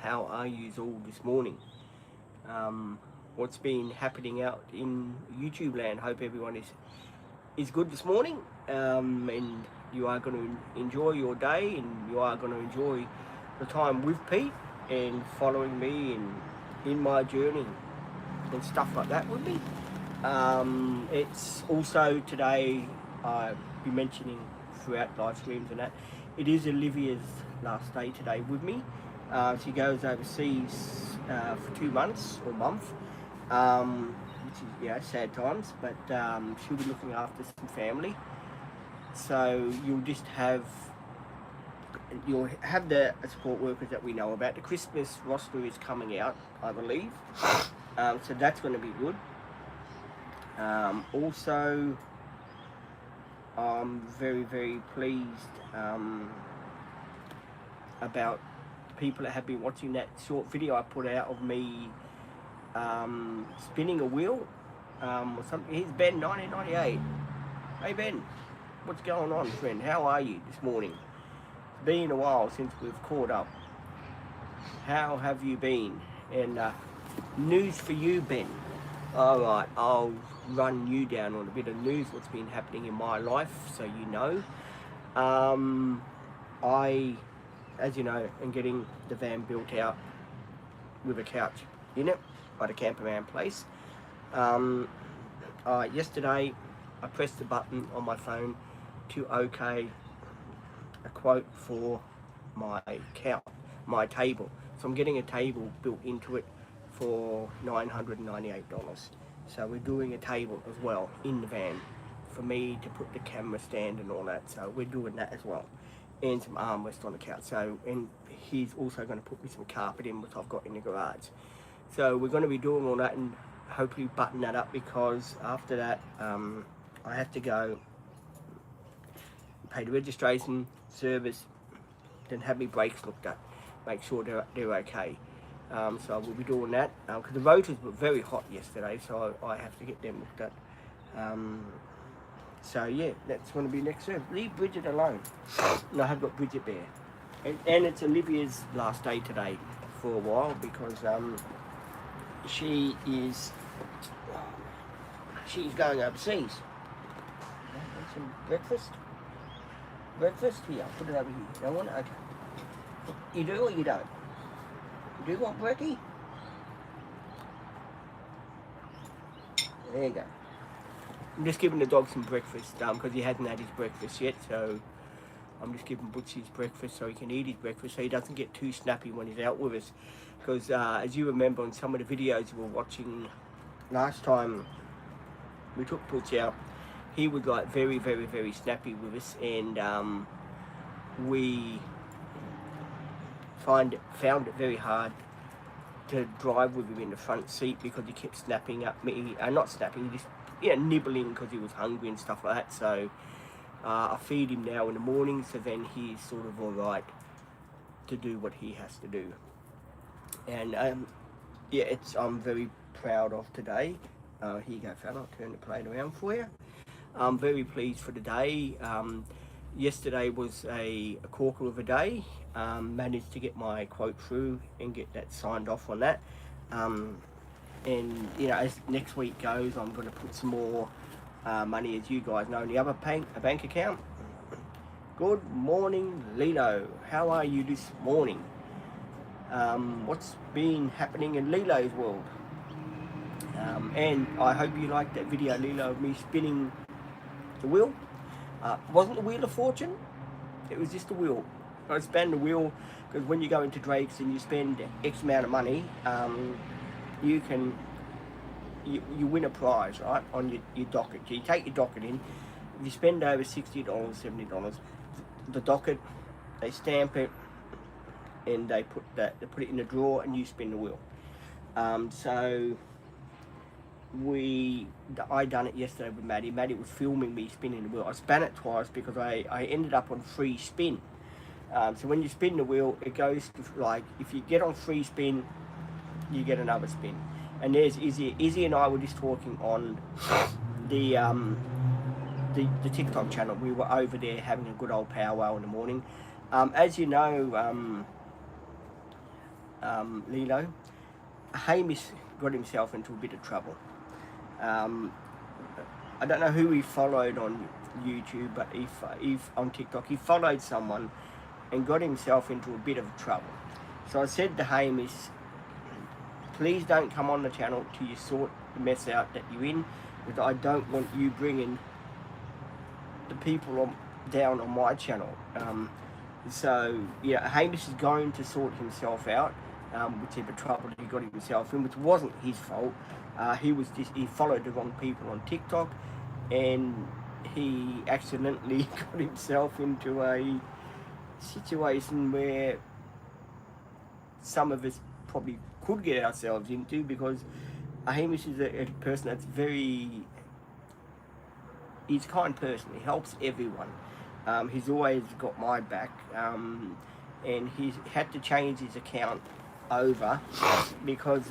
how are you all this morning? What's been happening out in YouTube land? Hope everyone is good this morning, and you are going to enjoy your day, and you are going to enjoy the time with Pete and following me in my journey and stuff like that with me. It's also today, I'll be mentioning throughout live streams and that, it is Olivia's last day today with me. She goes overseas for 2 months or month, which is sad times, but she'll be looking after some family. So you'll have the support workers that we know about. The Christmas roster is coming out, I believe, so that's going to be good. Also, I'm very, very pleased about people that have been watching that short video I put out of me spinning a wheel or something. Here's Ben, 1998. Hey Ben, what's going on, friend? How are you this morning? It's been a while since we've caught up. How have you been? And news for you, Ben. Alright, I'll run you down on a bit of news, what's been happening in my life, so you know. I, as you know, am getting the van built out with a couch in it by the camperman place. Yesterday, I pressed the button on my phone to OK a quote for my table. So I'm getting a table built into it for $998. So we're doing a table as well in the van for me to put the camera stand and all that. So we're doing that as well, and some armrest on the couch. So, and he's also going to put me some carpet in, which I've got in the garage. So we're going to be doing all that and hopefully button that up, because after that I have to go pay the registration service, then have my brakes looked at, make sure they're okay. So we'll be doing that because the rotors were very hot yesterday, so I have to get them looked at. So yeah, that's going to be next service. Leave Bridget alone. No, I have got Bridget there, and it's Olivia's last day today for a while, because she's going overseas. Want some breakfast? Breakfast? Here, I'll put it over here. You don't want it? Okay. You do or you don't? You do want brekkie? There you go. I'm just giving the dog some breakfast because he hasn't had his breakfast yet, so I'm just giving Butch his breakfast so he can eat his breakfast so he doesn't get too snappy when he's out with us. Because as you remember on some of the videos we were watching last time we took Butch out, he was like very, very, very snappy with us, and we found it very hard to drive with him in the front seat because he kept snapping at me, not snapping, just nibbling because he was hungry and stuff like that. So I feed him now in the morning, so then he's sort of all right to do what he has to do. And I'm very proud of today. Here you go, fella, I'll turn the plate around for you. I'm very pleased for the day. Yesterday was a corker of a day. Managed to get my quote through and get that signed off on that. And as next week goes, I'm going to put some more money, as you guys know, in the other bank account. Good morning, Lilo. How are you this morning? What's been happening in Lilo's world? And I hope you liked that video, Lilo, of me spinning the wheel. Wasn't the wheel of fortune? It was just a wheel. I spun the wheel because when you go into Drake's and you spend X amount of money, you win a prize, right, on your docket. So you take your docket in. If you spend over $60, $70, the docket, they stamp it, and they put it in a drawer, and you spin the wheel. So I done it yesterday with Maddie. Maddie was filming me spinning the wheel. I span it twice because I ended up on free spin. So when you spin the wheel, it goes to, like, if you get on free spin, you get another spin. And there's Izzy. Izzy and I were just talking on the TikTok channel. We were over there having a good old powwow in the morning. As you know, Lilo, Hamish got himself into a bit of trouble. Um, I don't know who he followed on YouTube, but he on TikTok, he followed someone and got himself into a bit of trouble. So I said to Hamish, please don't come on the channel till you sort the mess out that you're in, because I don't want you bringing the people down on my channel. So yeah, Hamish is going to sort himself out, whichever trouble he got himself in, which wasn't his fault. He followed the wrong people on TikTok, and he accidentally got himself into a situation where some of us probably could get ourselves into, because Hamish is a person that's he's a kind person. He helps everyone. He's always got my back, and he's had to change his account over because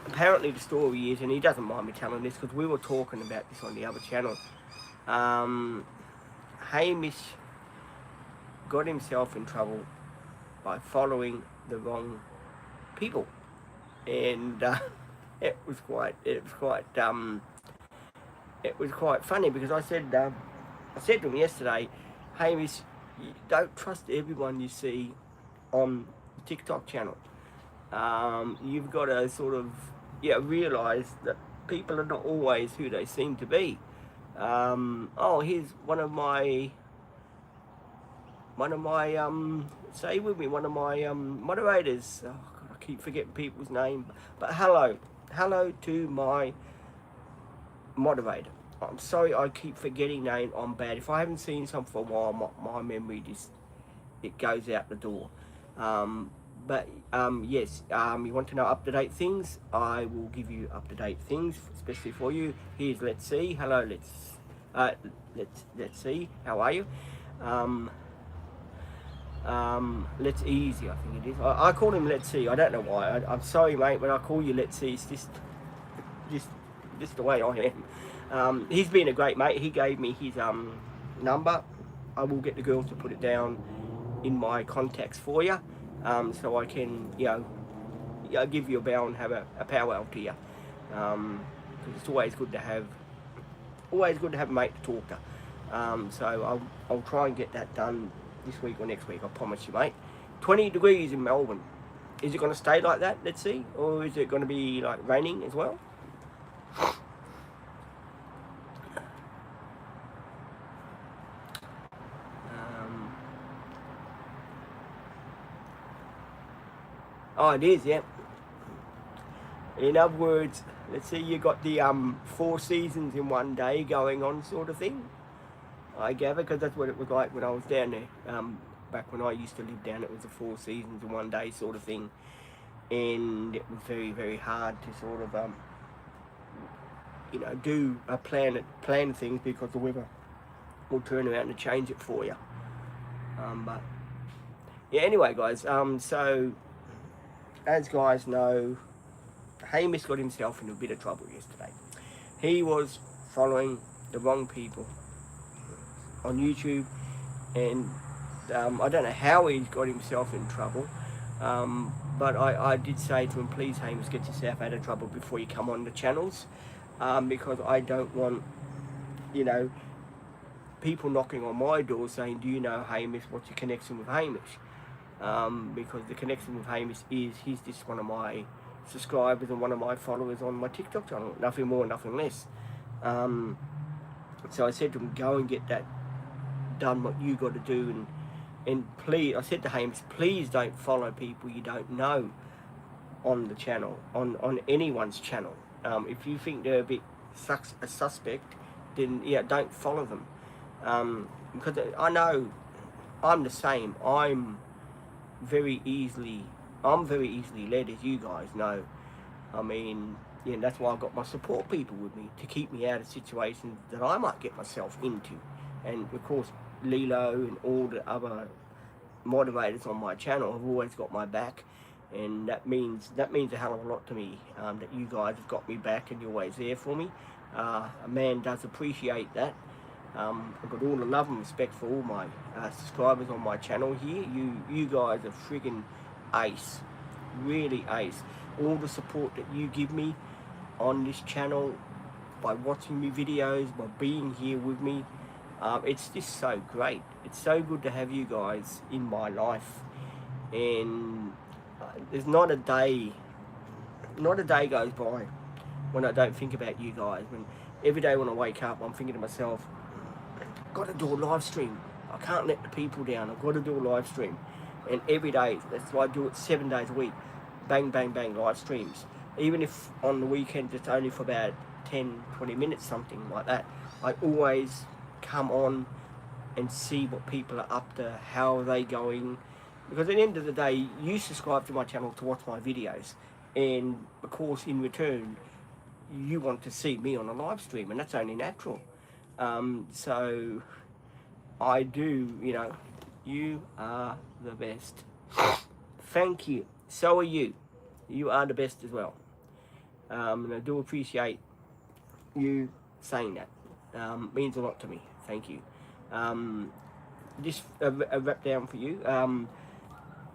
apparently the story is, and he doesn't mind me telling this because we were talking about this on the other channel, Hamish got himself in trouble by following the wrong people, and it was quite funny, because I said to him yesterday, Hamish, you don't trust everyone you see on the TikTok channel. You've got to sort of realise that people are not always who they seem to be. Here's one of my say with me, one of my moderators. Oh God, I keep forgetting people's name. But hello to my moderator. I'm sorry, I keep forgetting name. I'm bad. If I haven't seen some for a while, my memory just it goes out the door. Yes, you want to know up-to-date things? I will give you up-to-date things, especially for you. Here's Let's See. Hello, let's see. How are you? Let's Easy, I think it is. I call him Let's See. I don't know why. I'm sorry, mate, but I call you Let's See. It's just the way I am. He's been a great mate. He gave me his number. I will get the girls to put it down in my contacts for you, so I can give you a bell and have a powwow to you. Because it's always good to have a mate to talk to. So I'll try and get that done this week or next week. I promise you, mate. 20 degrees in Melbourne. Is it going to stay like that? Let's see. Or is it going to be like raining as well? Oh, it is, yeah. In other words, let's see, you got the 4 seasons in one day going on, sort of thing. I gather, because that's what it was like when I was down there. Back when I used to live down, it was a 4 seasons in one day sort of thing, and it was very, very hard to sort of do plan things, because the weather will turn around and change it for you. But yeah, anyway, guys. So as guys know, Hamish got himself in a bit of trouble yesterday. He was following the wrong people on YouTube, and I don't know how he got himself in trouble, but I did say to him, please Hamish, get yourself out of trouble before you come on the channels, because I don't want people knocking on my door saying, do you know Hamish, what's your connection with Hamish? Because the connection with Hamish is he's just one of my subscribers and one of my followers on my TikTok channel, nothing more, nothing less. So I said to him, go and get that done, what you got to do, and please, I said to Hamish, please don't follow people you don't know on the channel, on anyone's channel. If you think they're a bit a suspect, then don't follow them, because I know I'm the same. I'm very easily led, as you guys know. I mean, that's why I've got my support people with me, to keep me out of situations that I might get myself into. And of course, Lilo and all the other moderators on my channel have always got my back, and that means a hell of a lot to me, that you guys have got me back and you're always there for me. A man does appreciate that. I've got all the love and respect for all my subscribers on my channel here. You guys are friggin' ace. really ace. All the support that you give me on this channel, by watching me videos, by being here with me, it's just so great. It's so good to have you guys in my life, and there's not a day goes by when I don't think about you guys. When every day when I wake up, I'm thinking to myself, got to do a live stream. I can't let the people down. I've got to do a live stream. And every day, that's why I do it 7 days a week. Bang, bang, bang, live streams. Even if on the weekend it's only for about 10, 20 minutes, something like that. I always come on and see what people are up to, how are they going. Because at the end of the day, you subscribe to my channel to watch my videos. And of course, in return, you want to see me on a live stream, and that's only natural. So I do, you are the best. Thank you. So are you. You are the best as well. And I do appreciate you saying that. Means a lot to me. Thank you. Just a wrap down for you.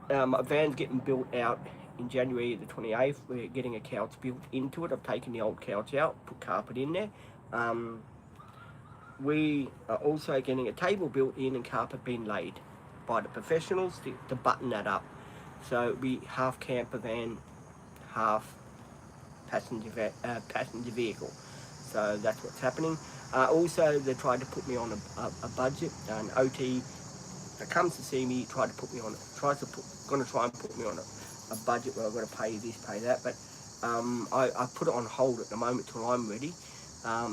A van's getting built out in January the 28th. We're getting a couch built into it. I've taken the old couch out, put carpet in there. We are also getting a table built in and carpet being laid by the professionals to button that up. So it'll be half camper van, half passenger vehicle. So that's what's happening. Also, they tried to put me on a budget. An OT that comes to see me gonna try and put me on a budget where I've got to pay this, pay that. But I put it on hold at the moment till I'm ready.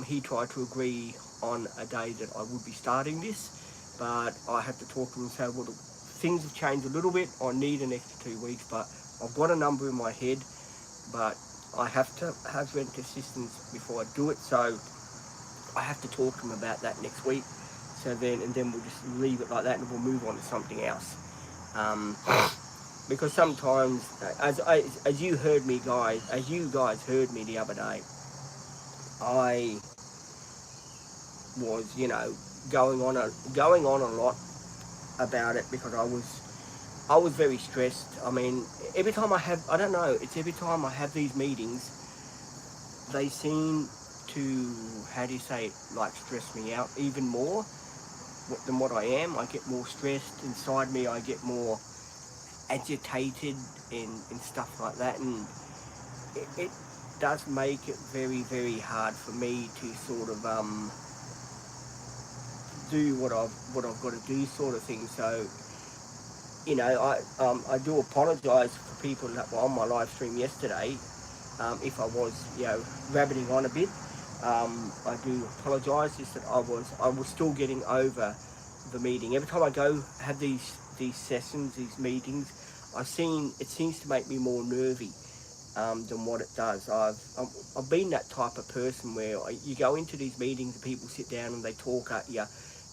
He tried to agree on a day that I would be starting this, but I had to talk to him and say, well, things have changed a little bit. I need an extra 2 weeks, but I've got a number in my head, but I have to have rent assistance before I do it. So I have to talk to him about that next week. So then we'll just leave it like that, and we'll move on to something else. Because sometimes, as you guys heard me the other day, I was, going on a lot about it because I was very stressed. I mean, every time I have these meetings, they seem to, how do you say it, like stress me out even more than what I am. I get more stressed inside me. I get more agitated and stuff like that, and it does make it very, very hard for me to sort of do what I've got to do, sort of thing. So I do apologise for people that were on my live stream yesterday. If I was rabbiting on a bit, I do apologise. Just that I was still getting over the meeting. Every time I go have these sessions, these meetings, it seems to make me more nervy than what it does. I've been that type of person where you go into these meetings and people sit down and they talk at you,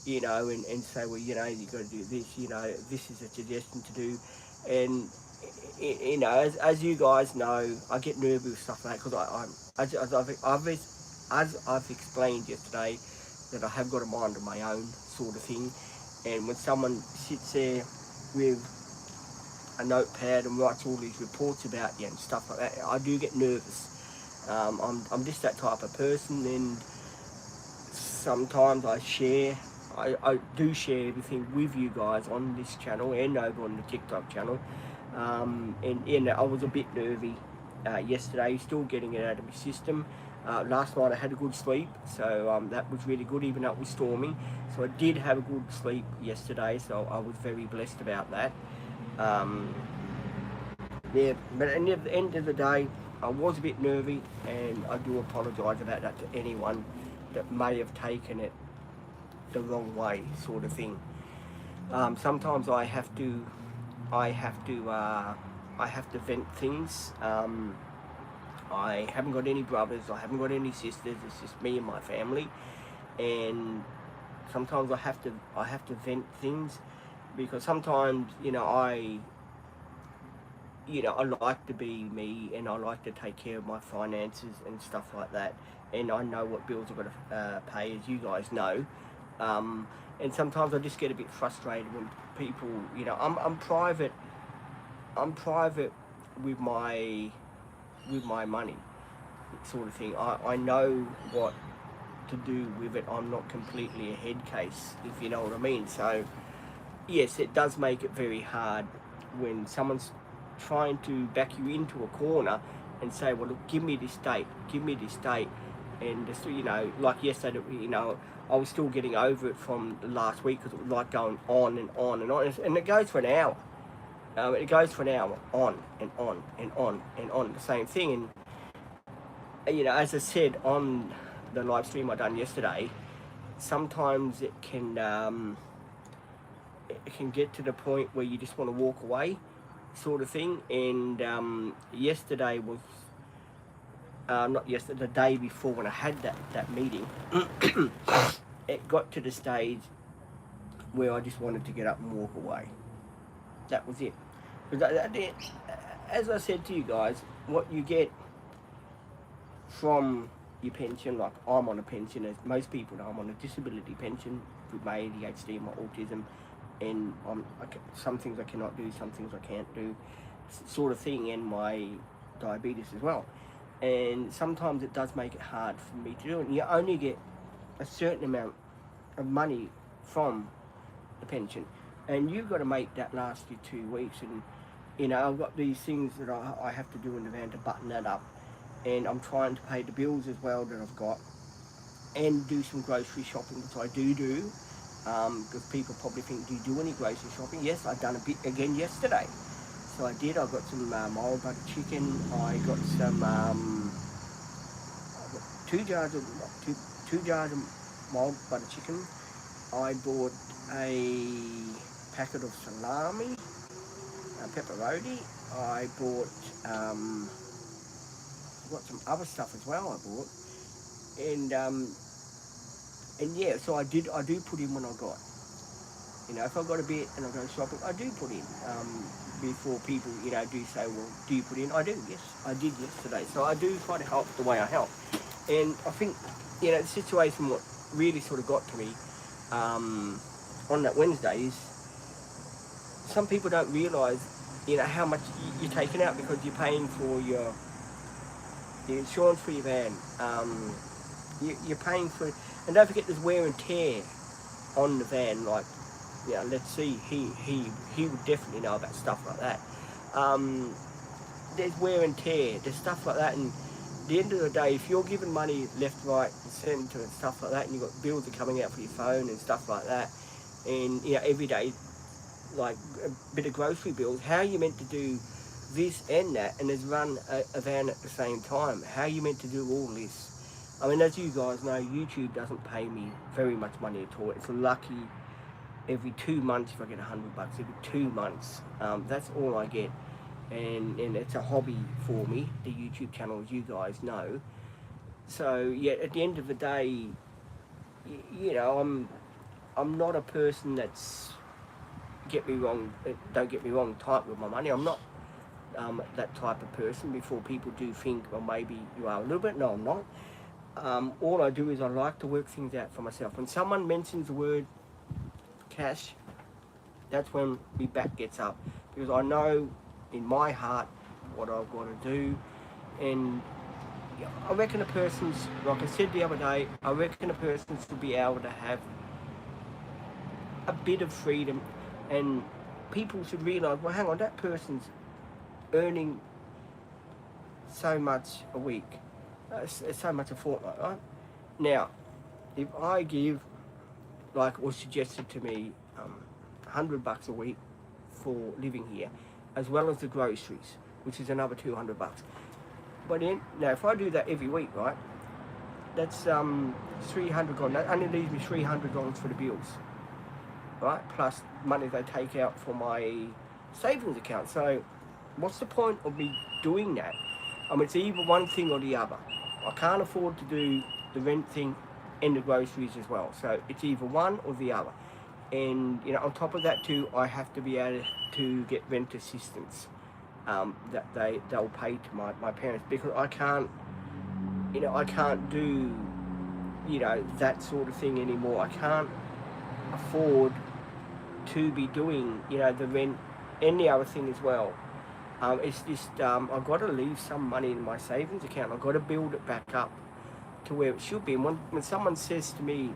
and say, well, you got to do this, this is a suggestion to do. And, as you guys know, I get nervous with stuff like that because as I've explained yesterday, that I have got a mind of my own, sort of thing. And when someone sits there with a notepad and writes all these reports about you and stuff like that, I do get nervous. I'm just that type of person, and sometimes I do share everything with you guys on this channel and over on the TikTok channel. And I was a bit nervy yesterday, still getting it out of my system. Last night I had a good sleep, so that was really good, even though it was storming. So I did have a good sleep yesterday, so I was very blessed about that. Yeah, but at the end of the day, I was a bit nervy, and I do apologise about that to anyone that may have taken it the wrong way, sort of thing. Sometimes I have to vent things. I haven't got any brothers, I haven't got any sisters, it's just me and my family, and sometimes I have to vent things, because sometimes I like to be me, and I like to take care of my finances and stuff like that, and I know what bills I've got to pay, as you guys know, and sometimes I just get a bit frustrated when people, I'm private with my money, sort of thing. I know what to do with it. I'm not completely a head case, if you know what I mean. So yes, it does make it very hard when someone's trying to back you into a corner and say, well, look, give me this date, and just, like yesterday, I was still getting over it from last week because it was like going on and on and on, and it goes for an hour. It goes for an hour, on and on and on and on, the same thing. And as I said on the live stream I done yesterday, sometimes it can get to the point where you just want to walk away, sort of thing. And yesterday was not yesterday, the day before, when I had that meeting, it got to the stage where I just wanted to get up and walk away. That was it. As I said to you guys, what you get from your pension, like I'm on a pension, as most people know, I'm on a disability pension with my ADHD and my autism, and some things I cannot do, some things I can't do, sort of thing, and my diabetes as well. And sometimes it does make it hard for me to do it. And you only get a certain amount of money from the pension, and you've got to make that last you 2 weeks. And I've got these things that I have to do in the van to button that up, and I'm trying to pay the bills as well that I've got, and do some grocery shopping, which I do, because people probably think, do you do any grocery shopping? Yes, I've done a bit again yesterday. So I did. I got some mild butter chicken. I got some I got two jars of mild butter chicken. I bought a packet of salami, pepperoni. I bought got some other stuff as well. I bought, and yeah. So I do put in when I got. If I got a bit and I go shopping, I do put in. Before people, do say, well, do you put in? I do, yes. I did yesterday. So I do try to help the way I help. And I think, the situation, what really sort of got to me on that Wednesday is some people don't realise, how much you're taking out, because you're paying for your insurance for your van. You're paying for, and don't forget there's wear and tear on the van, like, let's see, he would definitely know about stuff like that. There's wear and tear, there's stuff like that, and at the end of the day, if you're giving money left, right, and centre and stuff like that, and you've got bills that are coming out for your phone and stuff like that, and every day, like a bit of grocery bills, how are you meant to do this and that, and there's run a van at the same time? How are you meant to do all this? I mean, as you guys know, YouTube doesn't pay me very much money at all. It's lucky every 2 months if I get $100, every 2 months. That's all I get, and it's a hobby for me, the YouTube channel, as you guys know. So yeah, at the end of the day, I'm not a person that's, don't get me wrong, tight with my money. I'm not that type of person. Before people do think, well, maybe you are a little bit. No, I'm not. All I do is I like to work things out for myself. When someone mentions the word cash, that's when my back gets up, because I know in my heart what I've got to do. And I reckon a person's, like I said the other day, I reckon a person should be able to have a bit of freedom, and people should realise, well, hang on, that person's earning so much a week, so much a fortnight, right? Now, if I give, like was suggested to me, $100 a week for living here, as well as the groceries, which is another $200. But now, if I do that every week, right, that's $300. That only leaves me $300 for the bills, right? Plus money they take out for my savings account. So, what's the point of me doing that? I mean, it's either one thing or the other. I can't afford to do the rent thing and the groceries as well. So it's either one or the other. And on top of that too, I have to be able to get rent assistance that they'll pay to my parents, because I can't do that sort of thing anymore. I can't afford to be doing the rent and the other thing as well. It's just I've got to leave some money in my savings account. I've got to build it back up to where it should be. And when someone says to me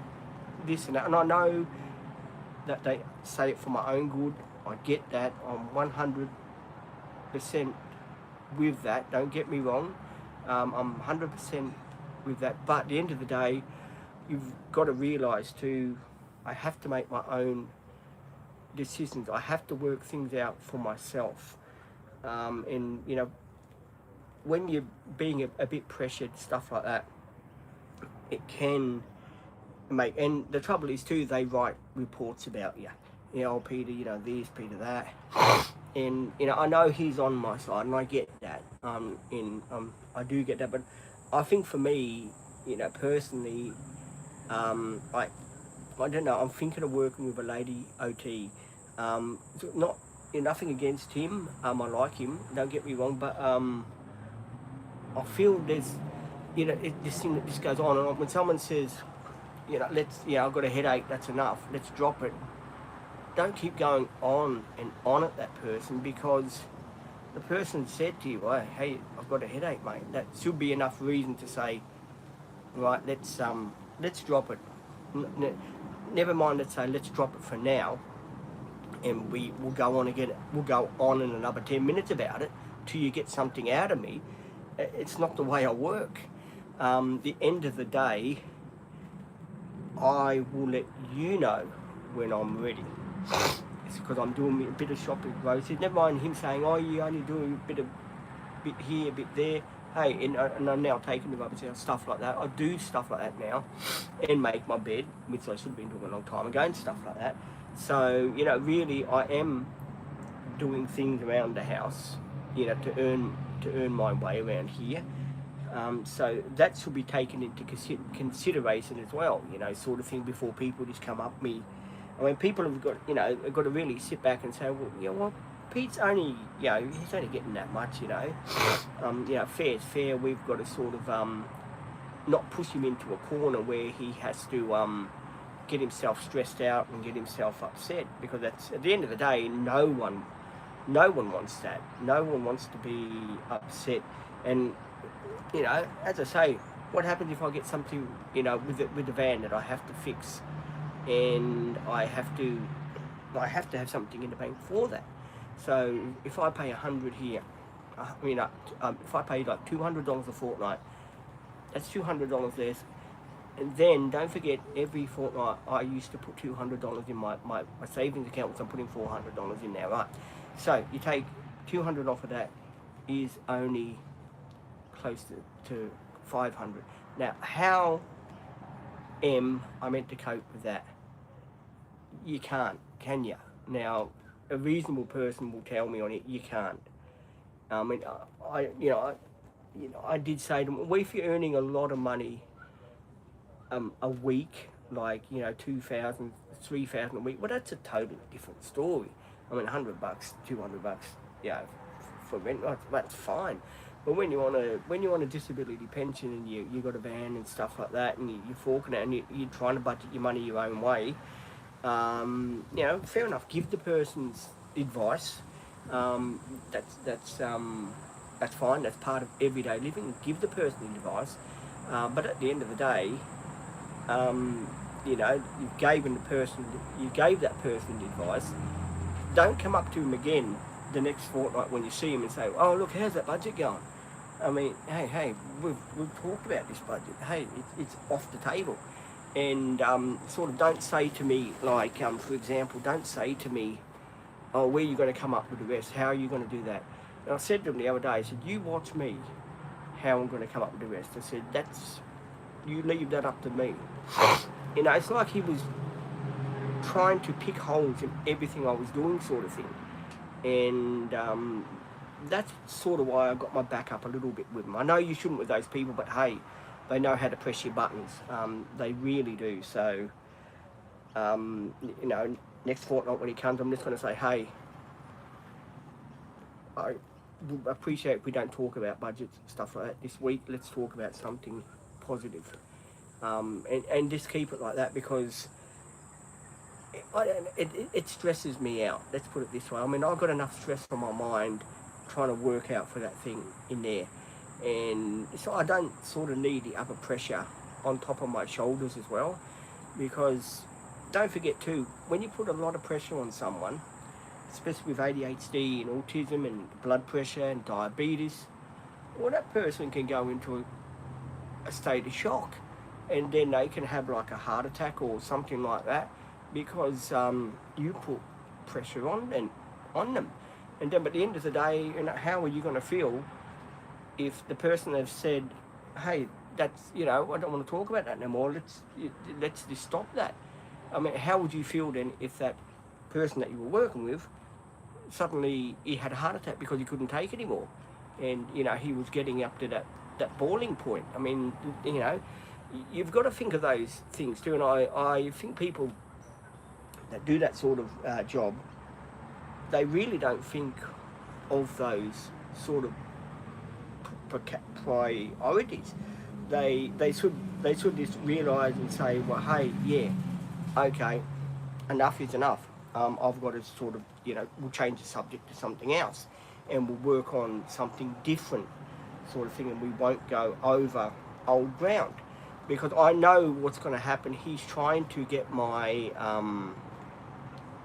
this and that, and I know that they say it for my own good, I get that. I'm 100% with that. Don't get me wrong. I'm 100% with that. But at the end of the day, you've got to realise too, I have to make my own decisions. I have to work things out for myself. And you know, when you're being a bit pressured, stuff like that, it can make. And the trouble is too, they write reports about you. You know, oh, Peter, you know this, Peter that, and you know, I know he's on my side, and I get that. I do get that, but I think for me, you know, personally, I don't know. I'm thinking of working with a lady OT. Not nothing against him. I like him. Don't get me wrong, but I feel there's, you know, this thing that just goes on and on. When someone says, you know, I've got a headache. That's enough. Let's drop it. Don't keep going on and on at that person, because the person said to you, well, hey, I've got a headache, mate. That should be enough reason to say, right, let's drop it. Never mind, let's say let's drop it for now, and we'll go on again. We'll go on in another 10 minutes about it till you get something out of me. It's not the way I work. The end of the day, I will let you know when I'm ready. It's because I'm doing a bit of shopping groceries. Never mind him saying, oh, you only do a bit here, a bit there. Hey, and I'm now taking the rubbish out, stuff like that. I do stuff like that now, and make my bed, which I should have been doing a long time ago, and stuff like that. So, you know, really, I am doing things around the house, you know, to earn my way around here. So that should be taken into consideration as well, you know, sort of thing, before people just come up me. I mean, people have got, you know, have got to really sit back and say, well, you know what, Pete's only, you know, he's only getting that much, you know. You know, fair's fair. We've got to sort of not push him into a corner where he has to get himself stressed out and get himself upset, because that's, at the end of the day, no one wants that. No one wants to be upset. And, you know, as I say, what happens if I get something, you know, with the van that I have to fix, and I have to have something in the bank for that. So if I pay 100 here, if I pay like $200 a fortnight, that's $200 less. And then don't forget, every fortnight I used to put $200 in my savings account, which I'm putting $400 in there, right? So you take 200 off of that, is only close to 500. Now, how am I meant to cope with that? You can't, can you? Now, a reasonable person will tell me on it, you can't. I mean, I did say to them, well, if you're earning a lot of money a week, like, you know, 2,000, 3,000 a week, well, that's a totally different story. I mean, $100, $200, yeah, for rent, that's fine. But when you're on a disability pension, and you got a van and stuff like that, and you're forking it, and you're trying to budget your money your own way, you know, fair enough. Give the person's advice. That's fine. That's part of everyday living. Give the person advice. But at the end of the day, you know, you gave that person advice. Don't come up to him again the next fortnight when you see him and say, oh, look, how's that budget going? I mean, hey, we've talked about this budget. Hey, it's off the table. And sort of don't say to me, like, for example, don't say to me, oh, where are you going to come up with the rest? How are you going to do that? And I said to him the other day, I said, you watch me, how I'm going to come up with the rest. I said, you leave that up to me. You know, it's like he was trying to pick holes in everything I was doing, sort of thing. And that's sort of why I got my back up a little bit with him. I know you shouldn't with those people, but hey, they know how to press your buttons. They really do. So, you know, next fortnight when he comes, I'm just going to say, hey, I appreciate if we don't talk about budgets and stuff like that this week. Let's talk about something positive. And just keep it like that, because it stresses me out. Let's put it this way. I mean, I've got enough stress on my mind trying to work out for that thing in there. And so I don't sort of need the other pressure on top of my shoulders as well, because don't forget too, when you put a lot of pressure on someone, especially with ADHD and autism and blood pressure and diabetes, well, that person can go into a state of shock, and then they can have like a heart attack or something like that, because you put pressure on them. And then at the end of the day, you know, how are you going to feel if the person has said, hey, that's, you know, I don't want to talk about that no more, let's just stop that. I mean, how would you feel then if that person that you were working with, suddenly he had a heart attack because he couldn't take it anymore, and, you know, he was getting up to that boiling point? I mean, you know, you've got to think of those things too. And I think people that do that sort of job, they really don't think of those sort of priorities. They should just realise and say, well, hey, yeah, okay, enough is enough. I've got to sort of, you know, we'll change the subject to something else, and we'll work on something different, sort of thing, and we won't go over old ground, because I know what's going to happen. He's trying to get my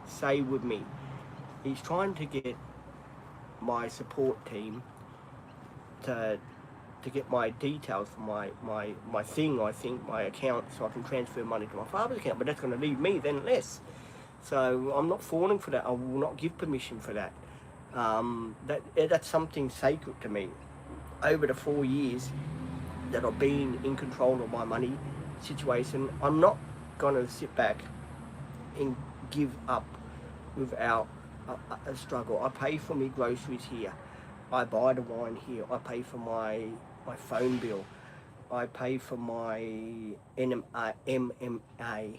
say with me. He's trying to get my support team to get my details for my thing, I think, my account, so I can transfer money to my father's account, but that's going to leave me then less. So I'm not falling for that. I will not give permission for that. That's something sacred to me. Over the 4 years that I've been in control of my money situation, I'm not going to sit back and give up without a struggle. I pay for my groceries here. I buy the wine here. I pay for my phone bill. I pay for my MMA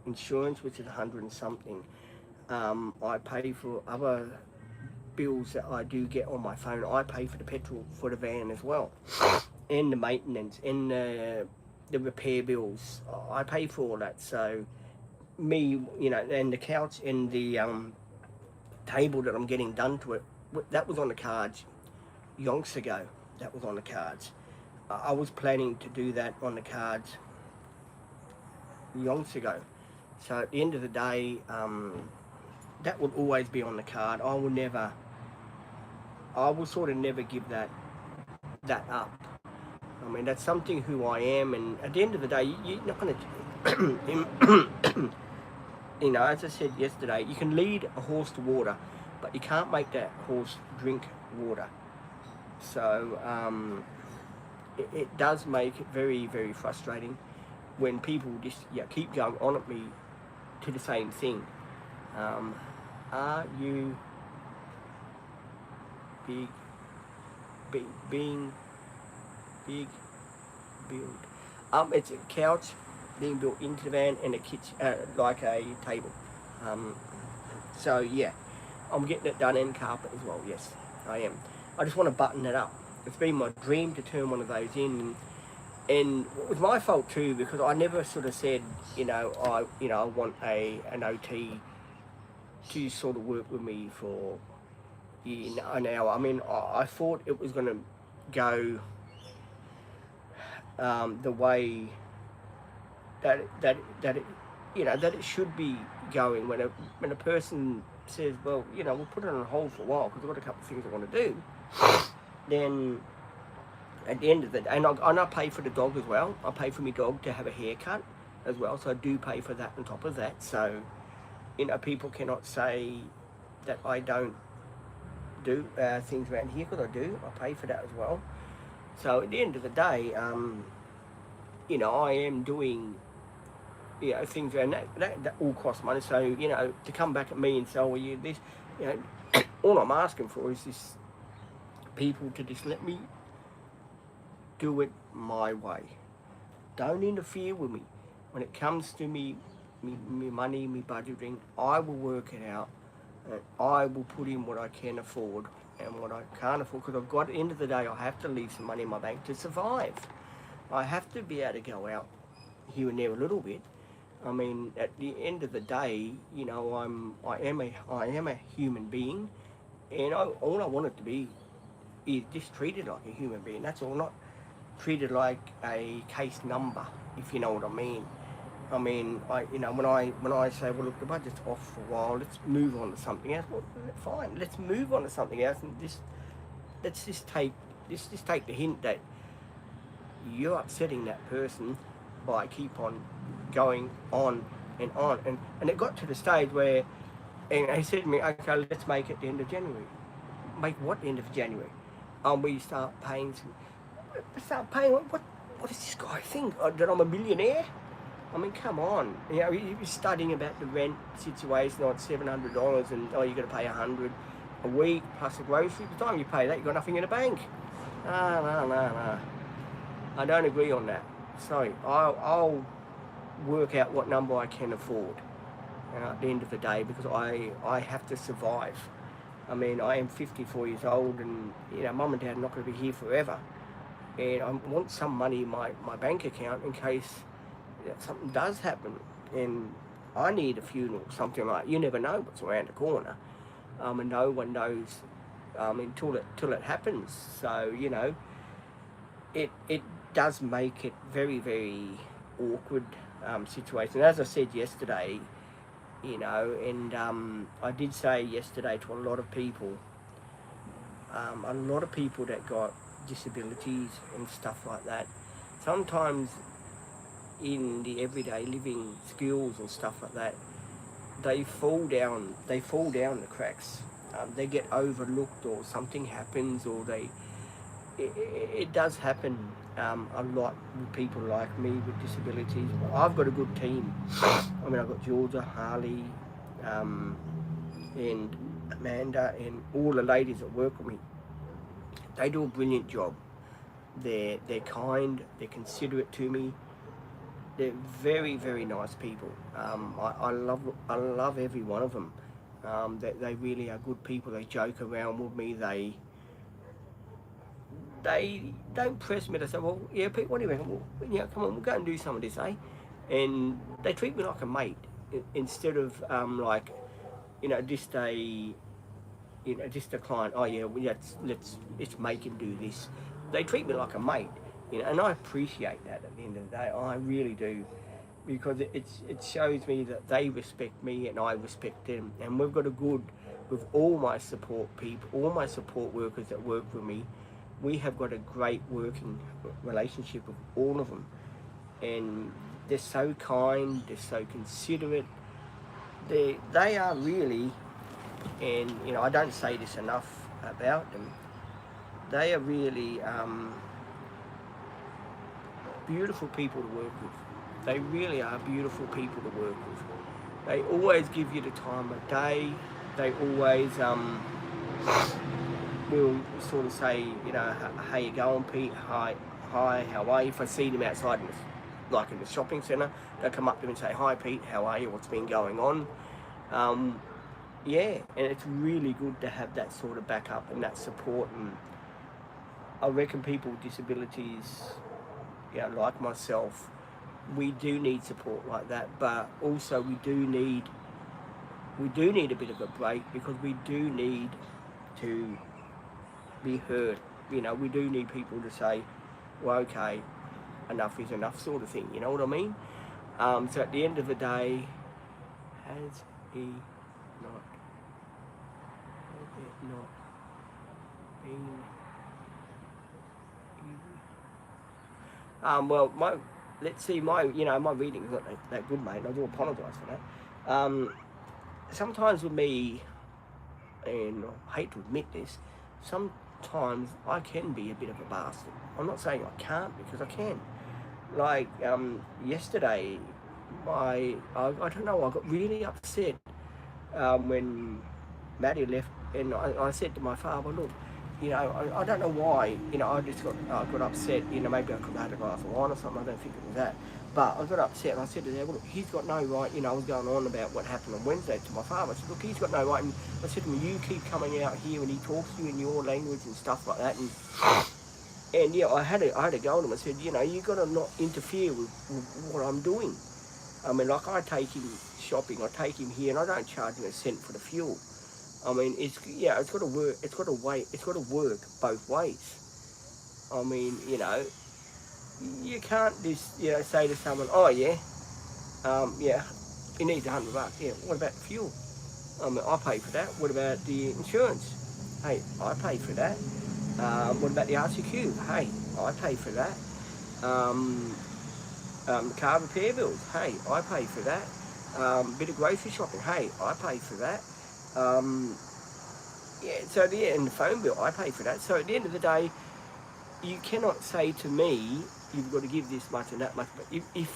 insurance, which is 100 and something. I pay for other bills that I do get on my phone. I pay for the petrol for the van as well, and the maintenance, and the repair bills. I pay for all that. So me, you know, and the couch and the table that I'm getting done to it, that was on the cards yonks ago. That was on the cards. I was planning to do that on the cards yonks ago. So at the end of the day, that will always be on the card. I will sort of never give that up. I mean, that's something who I am, and at the end of the day, you're not going to, you know, as I said yesterday, you can lead a horse to water, but you can't make that horse drink water. So it does make it very, very frustrating when people just keep going on at me to the same thing. Are you being built? It's a couch being built into the van, and a kitchen, like a table. So yeah, I'm getting it done, and carpet as well. Yes, I am. I just want to button it up. It's been my dream to turn one of those in, and it was my fault too, because I never sort of said, I want an OT to sort of work with me for an hour. I mean, I thought it was going to go the way that it should be going. When a person says, well, we'll put it on hold for a while because I've got a couple of things I want to do, then at the end of the day, and I pay for the dog as well. I pay for my dog to have a haircut as well, so I do pay for that on top of that. So, people cannot say that I don't do things around here, because I do. I pay for that as well. So at the end of the day, I am doing, things around that all costs money. So, to come back at me and say, oh, well, this, all I'm asking for is this people to just let me do it my way. Don't interfere with me. When it comes to me money, me budgeting, I will work it out, and I will put in what I can afford and what I can't afford, because at the end of the day, I have to leave some money in my bank to survive. I have to be able to go out here and there a little bit. I mean, at the end of the day, I am a human being, and all I want it to be is just treated like a human being. That's all, not treated like a case number, if you know what I mean. I mean, when I say, well, look, the budget's off for a while, let's move on to something else. Well, fine, let's move on to something else, and let's just take the hint that you're upsetting that person by keep on going on and on. And it got to the stage where, and he said to me, okay, let's make it the end of January. Make what the end of January? We start paying. What does this guy think? That I'm a millionaire? I mean, come on. You know, you're studying about the rent situation on $700, and you're going to pay $100 a week plus a grocery. By the time you pay that, you've got nothing in the bank. No. I don't agree on that. Sorry, I'll work out what number I can afford at the end of the day, because I have to survive. I mean, I am 54 years old, and mum and dad are not going to be here forever, and I want some money in my bank account in case something does happen and I need a funeral, something like that. You never know what's around the corner, and no one knows until it happens. So it does make it very, very awkward situation. As I said yesterday, and I did say yesterday to a lot of people that got disabilities and stuff like that, sometimes in the everyday living skills and stuff like that, they fall down the cracks. They get overlooked, or something happens, or it does happen a lot with people like me with disabilities. I've got a good team. I mean, I've got Georgia, Harley, and Amanda, and all the ladies that work with me. They do a brilliant job. They're kind, they're considerate to me. They're very, very nice people. I love every one of them. They really are good people. They joke around with me. They don't press me. They say, well, yeah, Pete, what do you reckon? Well, come on, we'll go and do some of this, eh? And they treat me like a mate, instead of just a client. Oh yeah, well, let's make him do this. They treat me like a mate, and I appreciate that at the end of the day. I really do, because it shows me that they respect me and I respect them. And we've got with all my support people, all my support workers that work with me, we have got a great working relationship with all of them. And they're so kind, they're so considerate. They are really, and I don't say this enough about them, they are really beautiful people to work with. They really are beautiful people to work with. They always give you the time of day. They always will sort of say, how you going, Pete? Hi, how are you? If I see them outside, like in the shopping centre, they'll come up to me and say, hi, Pete, how are you? What's been going on? Yeah, and it's really good to have that sort of backup and that support. And I reckon people with disabilities, like myself, we do need support like that, but also we do need a bit of a break, because we do need to be heard. We do need people to say, well, okay, enough is enough, sort of thing. You know what I mean? So at the end of the day, has it not been well, my reading is not that good, mate, and I do apologise for that. Sometimes with me, and I hate to admit this, sometimes I can be a bit of a bastard. I'm not saying I can't, because I can. Like yesterday, I don't know, I got really upset when Maddie left, and I said to my father, look, I don't know why, I just got upset. Maybe I could have had a glass of wine or something. I don't think it was that. But I got upset, and I said to him, well, look, he's got no right. I was going on about what happened on Wednesday to my father. I said, look, he's got no right. And I said to him, you keep coming out here, and he talks to you in your language and stuff like that. And yeah, I had to go to him. I said, you got to not interfere with what I'm doing. I mean, like, I take him shopping, I take him here, and I don't charge him a cent for the fuel. I mean, it's got to work. It's got to wait. It's got to work both ways. I mean, you can't just say to someone, oh yeah, yeah, he needs $100. Yeah, what about the fuel? I mean, I pay for that. What about the insurance? Hey, I pay for that. What about the RCQ? Hey, I pay for that. Um, car repair bills. Hey, I pay for that. Bit of grocery shopping. Hey, I pay for that. Um, yeah, so and the phone bill, I pay for that. So at the end of the day, you cannot say to me, you've got to give this much and that much. But if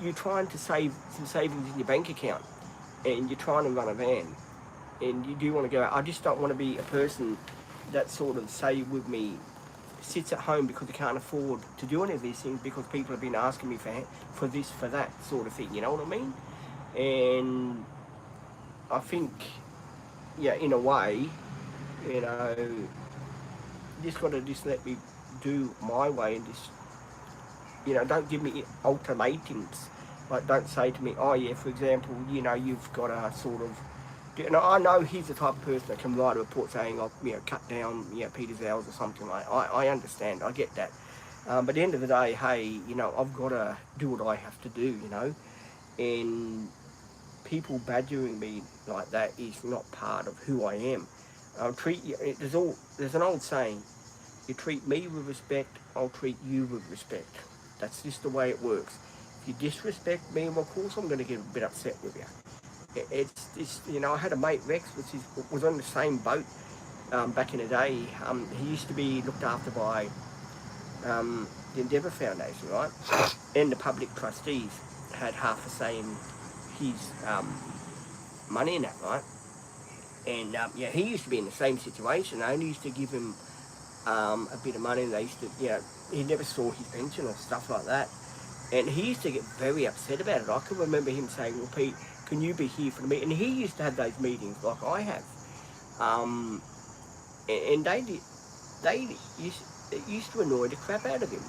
you're trying to save some savings in your bank account and you're trying to run a van and you do want to go out, I just don't want to be a person that sort of, say with me, sits at home because they can't afford to do any of these things because people have been asking me for this, for that sort of thing. You know what I mean? And I think, yeah, in a way, you know, you just got to just let me do my way and just, don't give me ultimatums. Like, don't say to me, oh yeah, for example, you've got to sort of, I know he's the type of person that can write a report saying, I've, cut down, Peter's hours or something like that. I understand, I get that. But at the end of the day, hey, I've got to do what I have to do, and people badgering me like that is not part of who I am. There's an old saying, you treat me with respect, I'll treat you with respect. That's just the way it works. If you disrespect me, well, of course I'm going to get a bit upset with you. It's I had a mate, Rex, was on the same boat back in the day. He used to be looked after by the Endeavour Foundation, right? And the public trustees had half a say in his money in that, right? And he used to be in the same situation. I only used to give him a bit of money, and they used to, he never saw his pension or stuff like that. And he used to get very upset about it. I can remember him saying, well, Pete, can you be here for the meeting? And he used to have those meetings like I have. Um, and it used to annoy the crap out of him.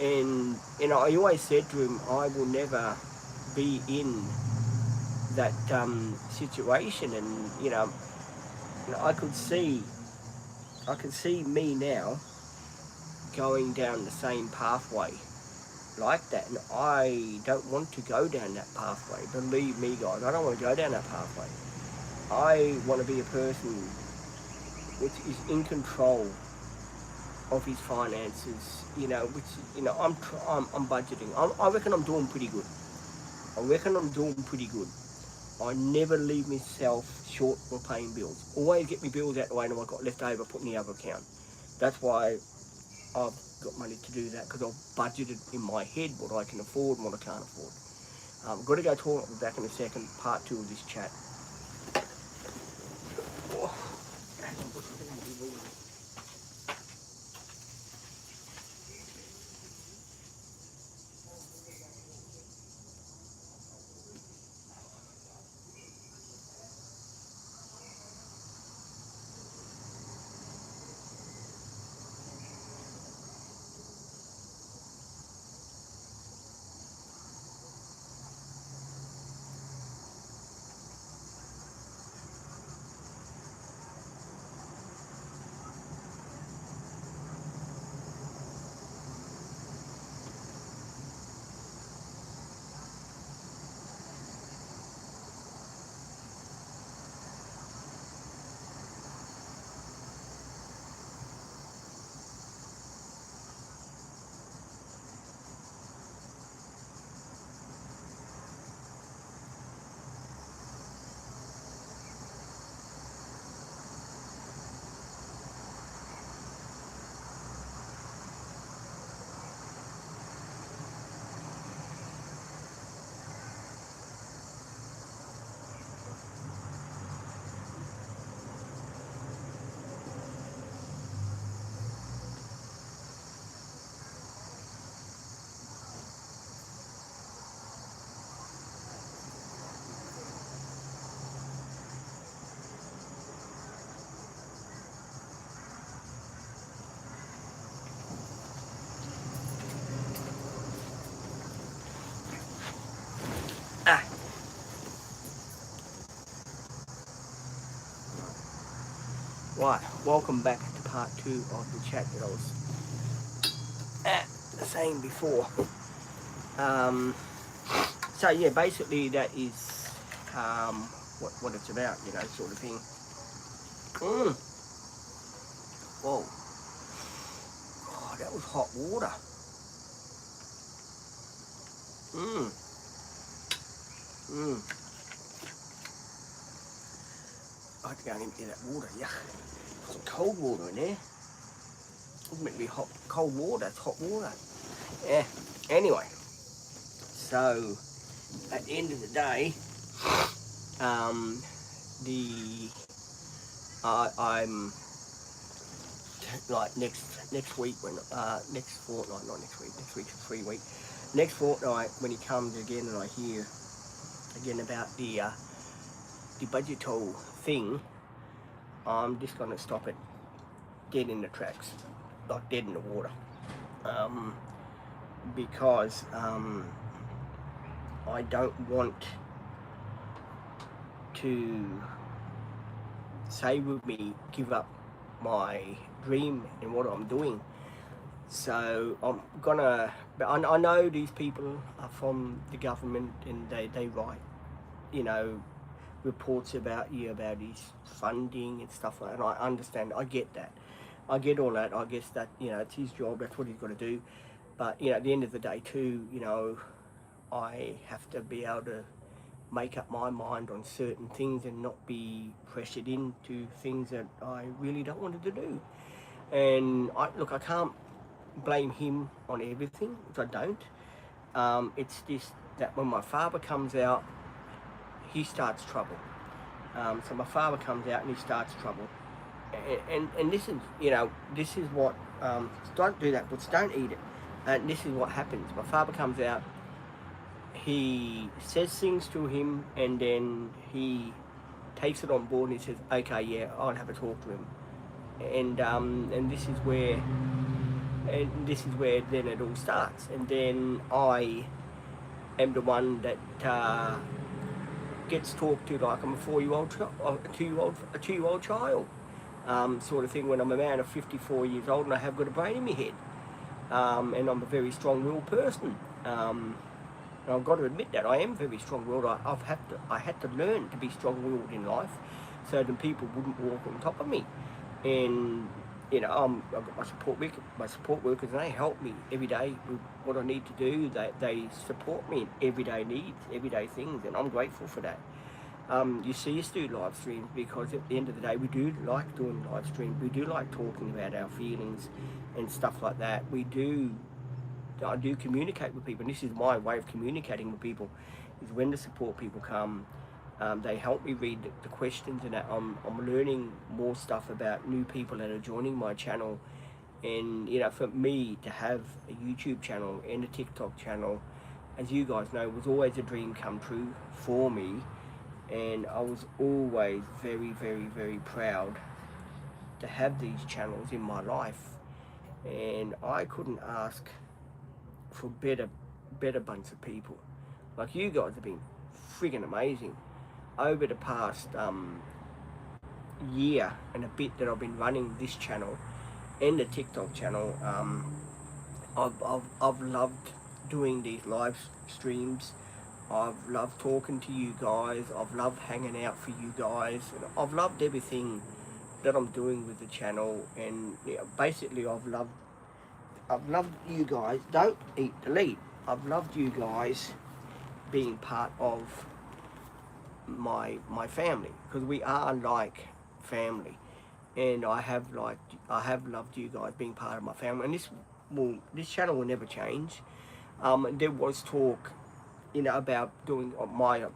And, I always said to him, I will never be in that situation. And, I could see me now going down the same pathway like that, and I don't want to go down that pathway. Believe me, guys, I don't want to go down that pathway. I want to be a person which is in control of his finances, I'm budgeting. I reckon I'm doing pretty good. I never leave myself short for paying bills. Always get me bills out the way, and I've got left over, put in the other account. That's why I've got money to do that, because I've budgeted in my head what I can afford and what I can't afford. I've got to go talk. I'll be back in a second, part 2 of this chat. Right, welcome back to part 2 of the chat that I was saying before. So yeah, basically that is what it's about, you know, sort of thing. Whoa. Oh, that was hot water. I have to go and empty that water. Yuck. Some cold water in there. It's meant to be hot, cold water. It's hot water. Yeah. Anyway, so at the end of the day, I'm like next week when next fortnight, not next week. Next week's a free week. Next fortnight when he comes again, and I hear again about the budgetal thing, I'm just gonna stop it dead in the tracks, like dead in the water, because I don't want to, say with me, give up my dream and what I'm doing. So I'm gonna, but I know these people are from the government and they write, you know, reports about you, about his funding and stuff like that, and I understand, I get that. I get all that. I guess that, you know, it's his job, that's what he's got to do. But, you know, at the end of the day too, you know, I have to be able to make up my mind on certain things and not be pressured into things that I really don't want to do. And look, I can't blame him on everything, which I don't. It's just that when my father comes out, he starts trouble. So my father comes out and he starts trouble. And this is, you know, this is what, don't do that, but don't eat it. And this is what happens. My father comes out, he says things to him, and then he takes it on board and he says, okay, yeah, I'll have a talk to him. And this is where then it all starts. And then I am the one that gets talked to like I'm a 4-year-old a 2-year-old child, sort of thing, when I'm a man of 54 years old and I have got a brain in my head, and I'm a very strong-willed person. And I've got to admit that I am very strong-willed. I had to learn to be strong-willed in life, so that people wouldn't walk on top of me. And you know, I've got my support workers, and they help me every day with what I need to do. They support me in everyday needs, everyday things, and I'm grateful for that. You see us do live streams because at the end of the day, we do like doing live streams. We do like talking about our feelings and stuff like that. I do communicate with people, and this is my way of communicating with people, is when the support people come, they help me read the questions, and that I'm learning more stuff about new people that are joining my channel. And you know, for me to have a YouTube channel and a TikTok channel, as you guys know, was always a dream come true for me. And I was always very, very, very proud to have these channels in my life. And I couldn't ask for better bunch of people. Like, you guys have been friggin' amazing. Over the past year and a bit that I've been running this channel and the TikTok channel, I've loved doing these live streams. I've loved talking to you guys. I've loved hanging out for you guys. And I've loved everything that I'm doing with the channel. And you know, basically, I've loved you guys. Don't eat, delete. I've loved you guys being part of my family, because we are like family. And I have loved you guys being part of my family. And this channel will never change. There was talk, you know, about doing it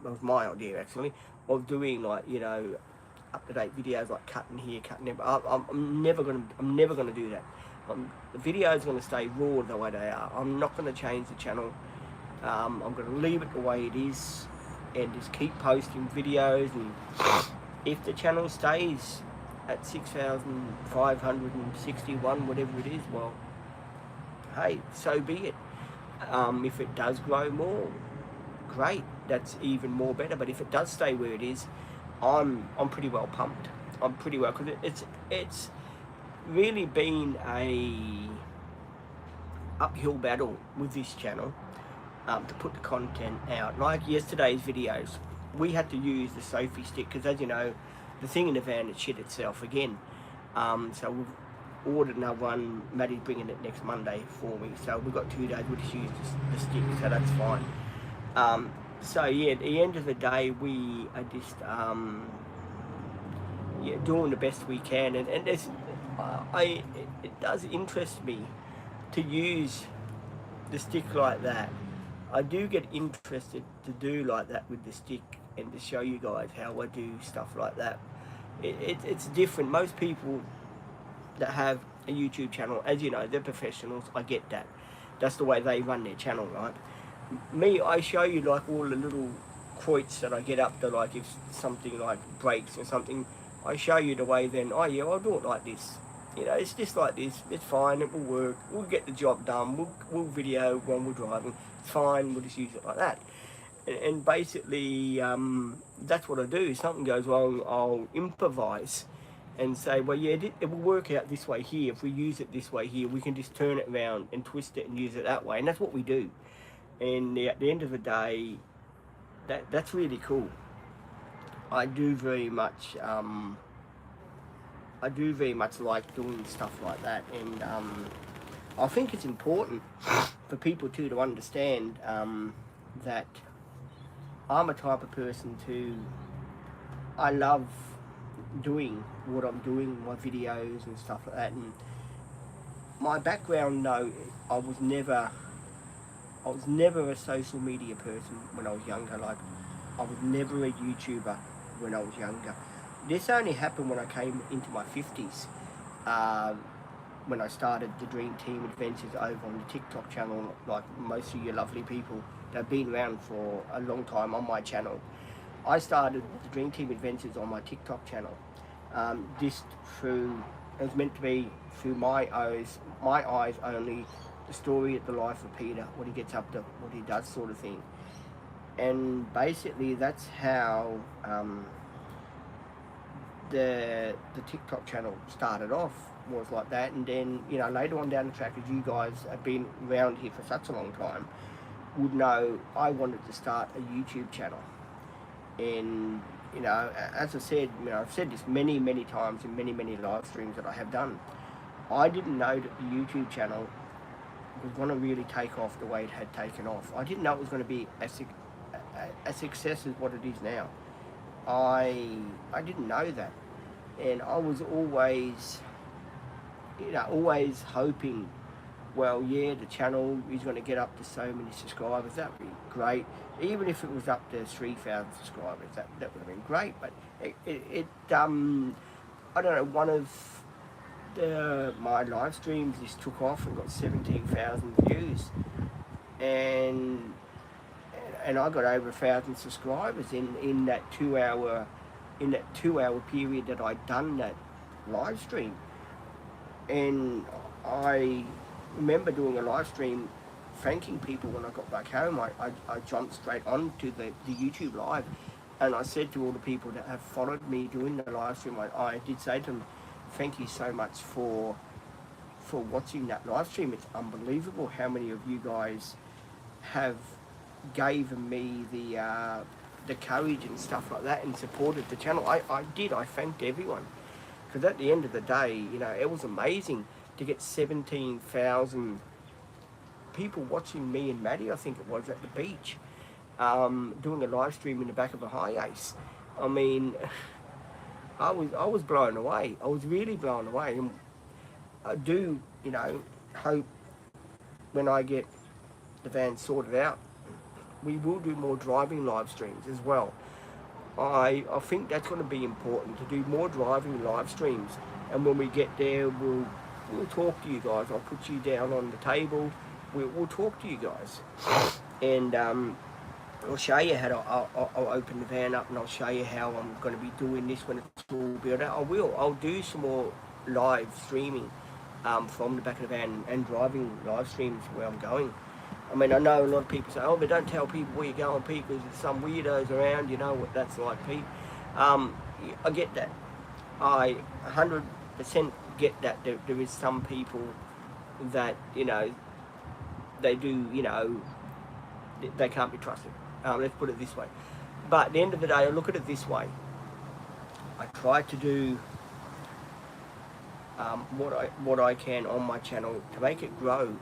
was my idea actually, of doing, like, you know, up-to-date videos, like cutting here, cutting there. But I'm never gonna do that. The videos are gonna stay raw the way they are. I'm not gonna change the channel. I'm gonna leave it the way it is and just keep posting videos. And if the channel stays at 6,561, whatever it is, well, hey, so be it. If it does grow more, great, that's even more better. But if it does stay where it is, I'm pretty well pumped. I'm pretty well, because it's really been a uphill battle with this channel, to put the content out. Like yesterday's videos, we had to use the Sophie stick because, as you know, the thing in the van had shit itself again. So we've ordered another one. Maddie's bringing it next Monday for me. So we've got 2 days. We'll just use the stick, so that's fine. So yeah, at the end of the day, we are just yeah, doing the best we can, and there's, it does interest me to use the stick like that. I do get interested to do like that with the stick and to show you guys how I do stuff like that. It's different. Most people that have a YouTube channel, as you know, they're professionals. I get that. That's the way they run their channel, right? Me, I show you like all the little quotes that I get up to, like if something like breaks or something, I show you the way then, oh yeah, I'll do it like this. You know, it's just like this, it's fine, it will work, we'll get the job done, we'll video when we're driving, it's fine, we'll just use it like that. And basically, that's what I do. If something goes wrong, I'll improvise and say, well, yeah, it will work out this way here. If we use it this way here, we can just turn it around and twist it and use it that way. And that's what we do. And at the end of the day, that's really cool. I do very much like doing stuff like that, and I think it's important for people too to understand that I'm a type of person I love doing what I'm doing, my videos and stuff like that. And my background, no, I was never a social media person when I was younger. Like, I was never a YouTuber when I was younger. This only happened when I came into my 50s, when I started the Dream Team Adventures over on the TikTok channel, like most of you lovely people that have been around for a long time on my channel. I started the Dream Team Adventures on my TikTok channel, just through, it was meant to be through my eyes only, the story of the life of Peter, what he gets up to, what he does, sort of thing. And basically that's how the TikTok channel started off, was like that. And then, you know, later on down the track, as you guys have been around here for such a long time, would know I wanted to start a YouTube channel. And, you know, as I said, you know, I've said this many times in many live streams that I have done, I didn't know that the YouTube channel was going to really take off the way it had taken off. I didn't know it was going to be a success as what it is now. I didn't know that, and I was always, you know, always hoping, well, yeah, the channel is going to get up to so many subscribers. That would be great. Even if it was up to 3,000 subscribers, that would have been great. But I don't know, one of my live streams just took off and got 17,000 views, and I got over 1,000 subscribers in that 2 hour period that I'd done that live stream. And I remember doing a live stream thanking people when I got back home. I jumped straight onto the YouTube live, and I said to all the people that have followed me doing the live stream, I did say to them, thank you so much for watching that live stream. It's unbelievable how many of you guys have given me the courage and stuff like that and supported the channel. I thanked everyone, because at the end of the day, you know, it was amazing to get 17,000 people watching me and Maddie, I think it was, at the beach, doing a live stream in the back of a high ace. I mean, I was blown away. I was really blown away. And I do, you know, hope when I get the van sorted out, we will do more driving live streams as well. I think that's going to be important, to do more driving live streams. And when we get there, we'll talk to you guys. I'll put you down on the table. We'll talk to you guys, and I'll show you how to. I'll open the van up and I'll show you how I'm going to be doing this when it's all built out. I'll do some more live streaming from the back of the van and driving live streams where I'm going. I mean, I know a lot of people say, oh, but don't tell people where you're going, Pete, because there's some weirdos around, you know what that's like, Pete. I get that. I 100% get that there is some people that, you know, they do, you know, they can't be trusted. Let's put it this way. But at the end of the day, I look at it this way. I try to do what I can on my channel to make it grow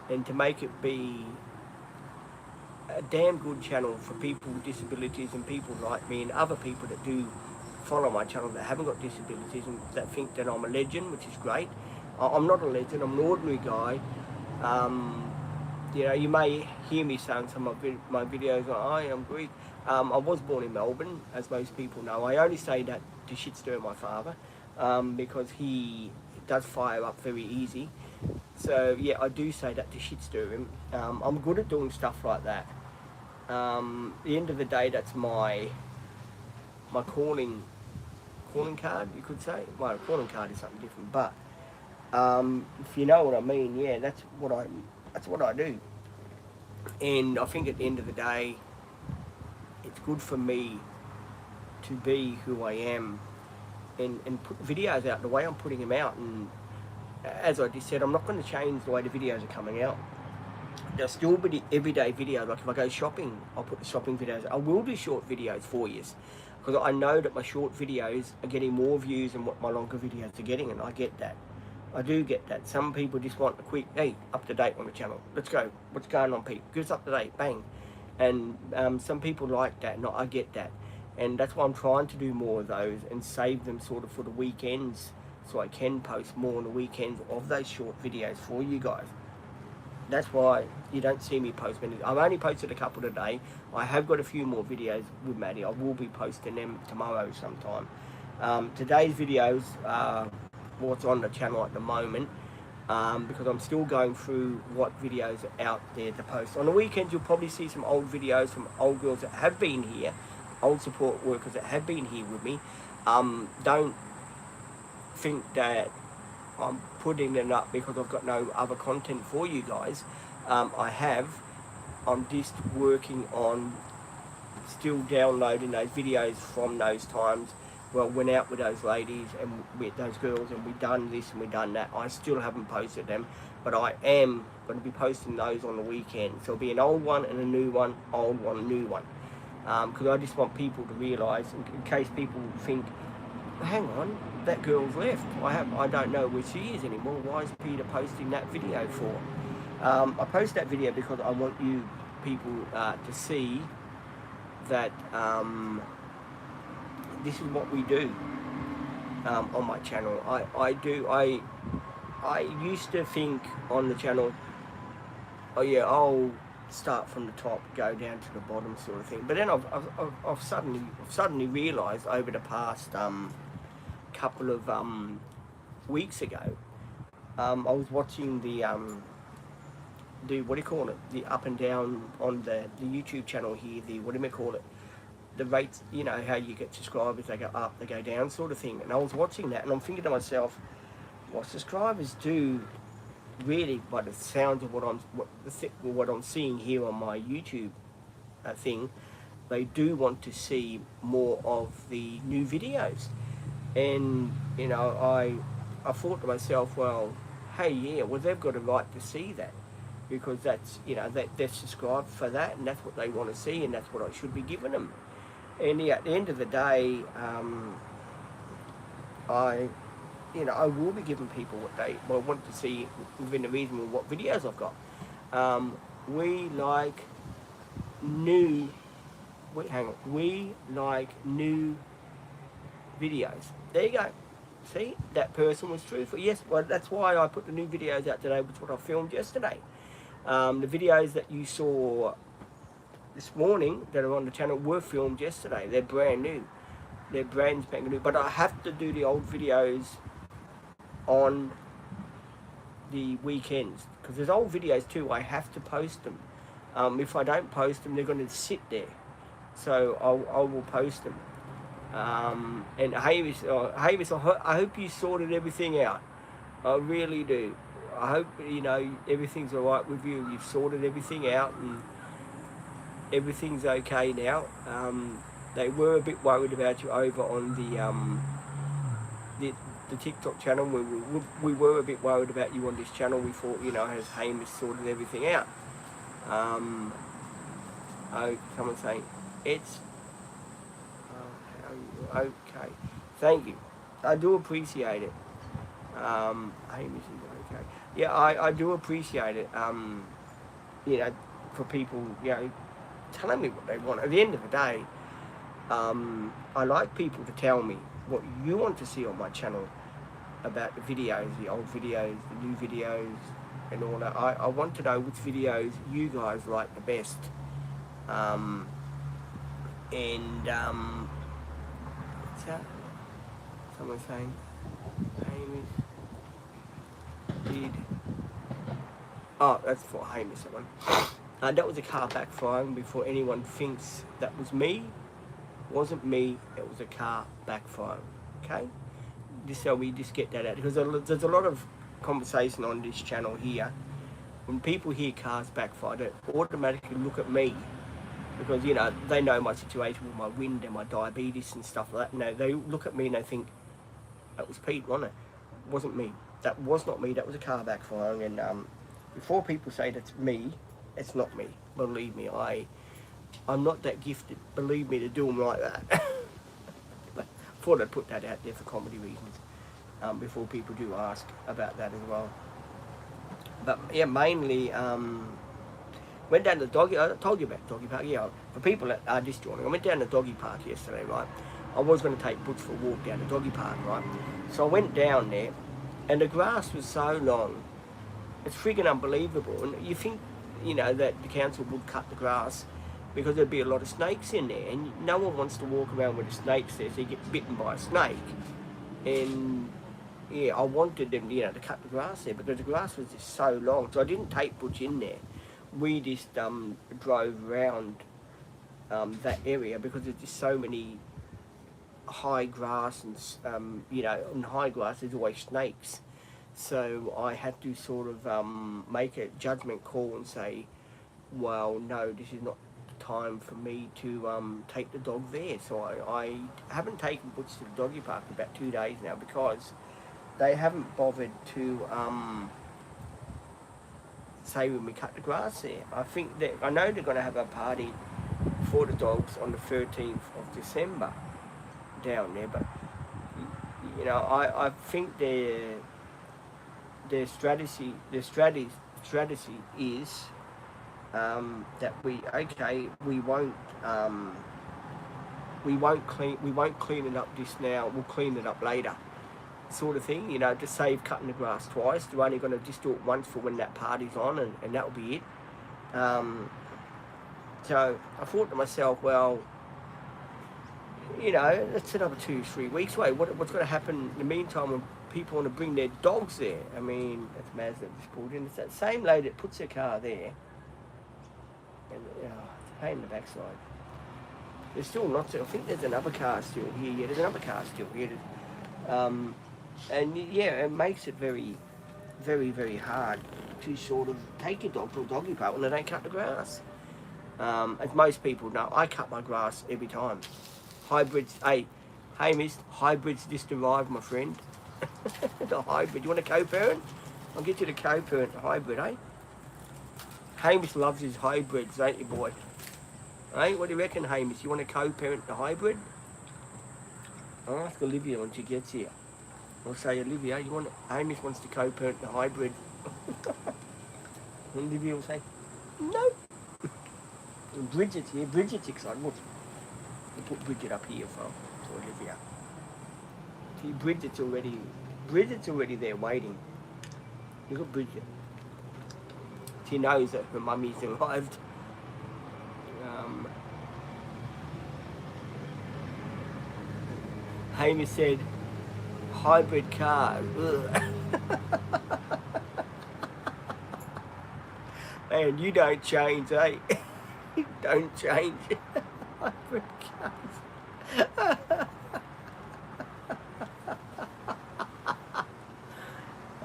and to make it be a damn good channel for people with disabilities and people like me and other people that do follow my channel that haven't got disabilities and that think that I'm a legend, which is great. I'm not a legend, I'm an ordinary guy. Um, you know, you may hear me saying some of my videos, I am Greek. I was born in Melbourne, as most people know. I only say that to shit stir my father, because he does fire up very easy. So yeah, I do say that to shit stir him. I'm good at doing stuff like that. At the end of the day, that's my calling card, you could say. Well, a calling card is something different, but if you know what I mean, yeah, that's what I do. And I think at the end of the day, it's good for me to be who I am and put videos out the way I'm putting them out. And as I just said, I'm not going to change the way the videos are coming out. There'll still be the everyday video. Like if I go shopping, I'll put the shopping videos. I will do short videos for you, because I know that my short videos are getting more views than what my longer videos are getting, and I get that. I do get that. Some people just want a quick, hey, up to date on the channel. Let's go. What's going on, Pete? Give us up to date. Bang. And some people like that, and I get that. And that's why I'm trying to do more of those and save them sort of for the weekends, so I can post more on the weekends of those short videos for you guys. That's why you don't see me post many. I've only posted a couple today. I have got a few more videos with Maddie. I will be posting them tomorrow sometime. Today's videos are what's on the channel at the moment, because I'm still going through what videos are out there to post. On the weekends, you'll probably see some old videos from old girls that have been here, old support workers that have been here with me. Don't think that I'm putting it up because I've got no other content for you guys. I'm just working on still downloading those videos from those times where I went out with those ladies and with those girls and we done this and we done that. I still haven't posted them, but I am going to be posting those on the weekend. So it'll be an old one and a new one, old one, new one. Because I just want people to realise, in case people think, hang on, that girl's left. I don't know where she is anymore. Why is Peter posting that video for? I post that video because I want you people to see that this is what we do on my channel. I used to think on the channel, oh yeah, I'll start from the top, go down to the bottom, sort of thing. But then I've suddenly realised over the past couple of weeks ago, I was watching the what do you call it? The up and down on the YouTube channel here. The what do you call it? The rates, you know, how you get subscribers, they go up, they go down, sort of thing. And I was watching that, and I'm thinking to myself, well, subscribers do really, by the sounds of what I'm seeing here on my YouTube thing, they do want to see more of the new videos. And you know, I thought to myself, well, hey, yeah, well, they've got a right to see that, because that's, you know, that they've subscribed for that, and that's what they want to see, and that's what I should be giving them. And yeah, at the end of the day, I will be giving people what they want to see within the reason of what videos I've got. We like new videos. There you go. See, that person was truthful. Yes, well, that's why I put the new videos out today, which is what I filmed yesterday. The videos that you saw this morning that are on the channel were filmed yesterday. They're brand new. They're brand spanking new. But I have to do the old videos on the weekends, because there's old videos too. I have to post them. If I don't post them, they're going to sit there. So I will post them. And Hamish, I hope you sorted everything out. I really do. I hope, you know, everything's all right with you. You've sorted everything out and everything's okay now. They were a bit worried about you over on the the TikTok channel. We were a bit worried about you on this channel. We thought, you know, has Hamish sorted everything out? Oh, someone saying it's okay. Thank you. I do appreciate it. Hamish is okay. Yeah, I do appreciate it. You know, for people, you know, telling me what they want. At the end of the day, I like people to tell me what you want to see on my channel about the videos, the old videos, the new videos, and all that. I want to know which videos you guys like the best. And what's that? Someone saying, Hamish did. Oh, that's for Hamish, that one. That was a car backfiring. Before anyone thinks that was me, wasn't me. It was a car backfiring. Okay, just so we just get that out, because there's a lot of conversation on this channel here. When people hear cars backfire, they automatically look at me, because, you know, they know my situation with my wind and my diabetes and stuff like that. You know, they look at me and they think, that was Pete, wasn't it? It wasn't me. That was not me. That was a car backfiring. And before people say that's me, it's not me. Believe me, I'm not that gifted. Believe me, to do them like that. But I thought I'd put that out there for comedy reasons, before people do ask about that as well. But yeah, mainly went down to the doggy. I told you about doggy park. Yeah, for people that are just joining, I went down to doggy park yesterday, right? I was going to take Butch for a walk down to doggy park, right? So I went down there, and the grass was so long, it's friggin' unbelievable. And you think, you know, that the council would cut the grass because there'd be a lot of snakes in there, and no one wants to walk around with the snakes there, so you get bitten by a snake. And yeah, I wanted them, you know, to cut the grass there, because the grass was just so long. So I didn't take Butch in there. We just drove around that area, because there's just so many high grass, and you know, in high grass there's always snakes. So I had to sort of make a judgment call and say, well, no, this is not the time for me to take the dog there. So I haven't taken Butch to the doggy park for about 2 days now, because they haven't bothered to say when we cut the grass there. I know they're going to have a party for the dogs on the 13th of December down there, but you know, I think their strategy is that we won't clean it up this now. We'll clean it up later, sort of thing. You know, to save cutting the grass twice. They're only going to just do it once for when that party's on, and that'll be it. So I thought to myself, well, you know, that's another 2-3 weeks away. What's going to happen in the meantime when people want to bring their dogs there? I mean, that's Maz that just pulled in. It's that same lady that puts her car there. And it's a pain in the backside. There's still not. I think there's another car still here. Yeah, there's another car still here. And yeah, it makes it very, very, very hard to sort of take your dog to a doggy park when they don't cut the grass. As most people know, I cut my grass every time. Hybrids, hey miss, hybrids just arrived, my friend. The hybrid, you want a co-parent? I'll get you the co-parent, the hybrid, eh? Hamish loves his hybrids, don't you, boy? Hey, what do you reckon, Hamish? You want a co-parent the hybrid? I'll ask Olivia when she gets here. I'll say, Olivia, Hamish wants to co-parent the hybrid. And Olivia will say, no. And Bridget's here. Bridget's excited. We'll put Bridget up here for Olivia. See, Bridget's already there waiting. Look at Bridget. She knows that her mummy's arrived. Hamish said, hybrid car. Man, you don't change, eh? You don't change. Hybrid cars.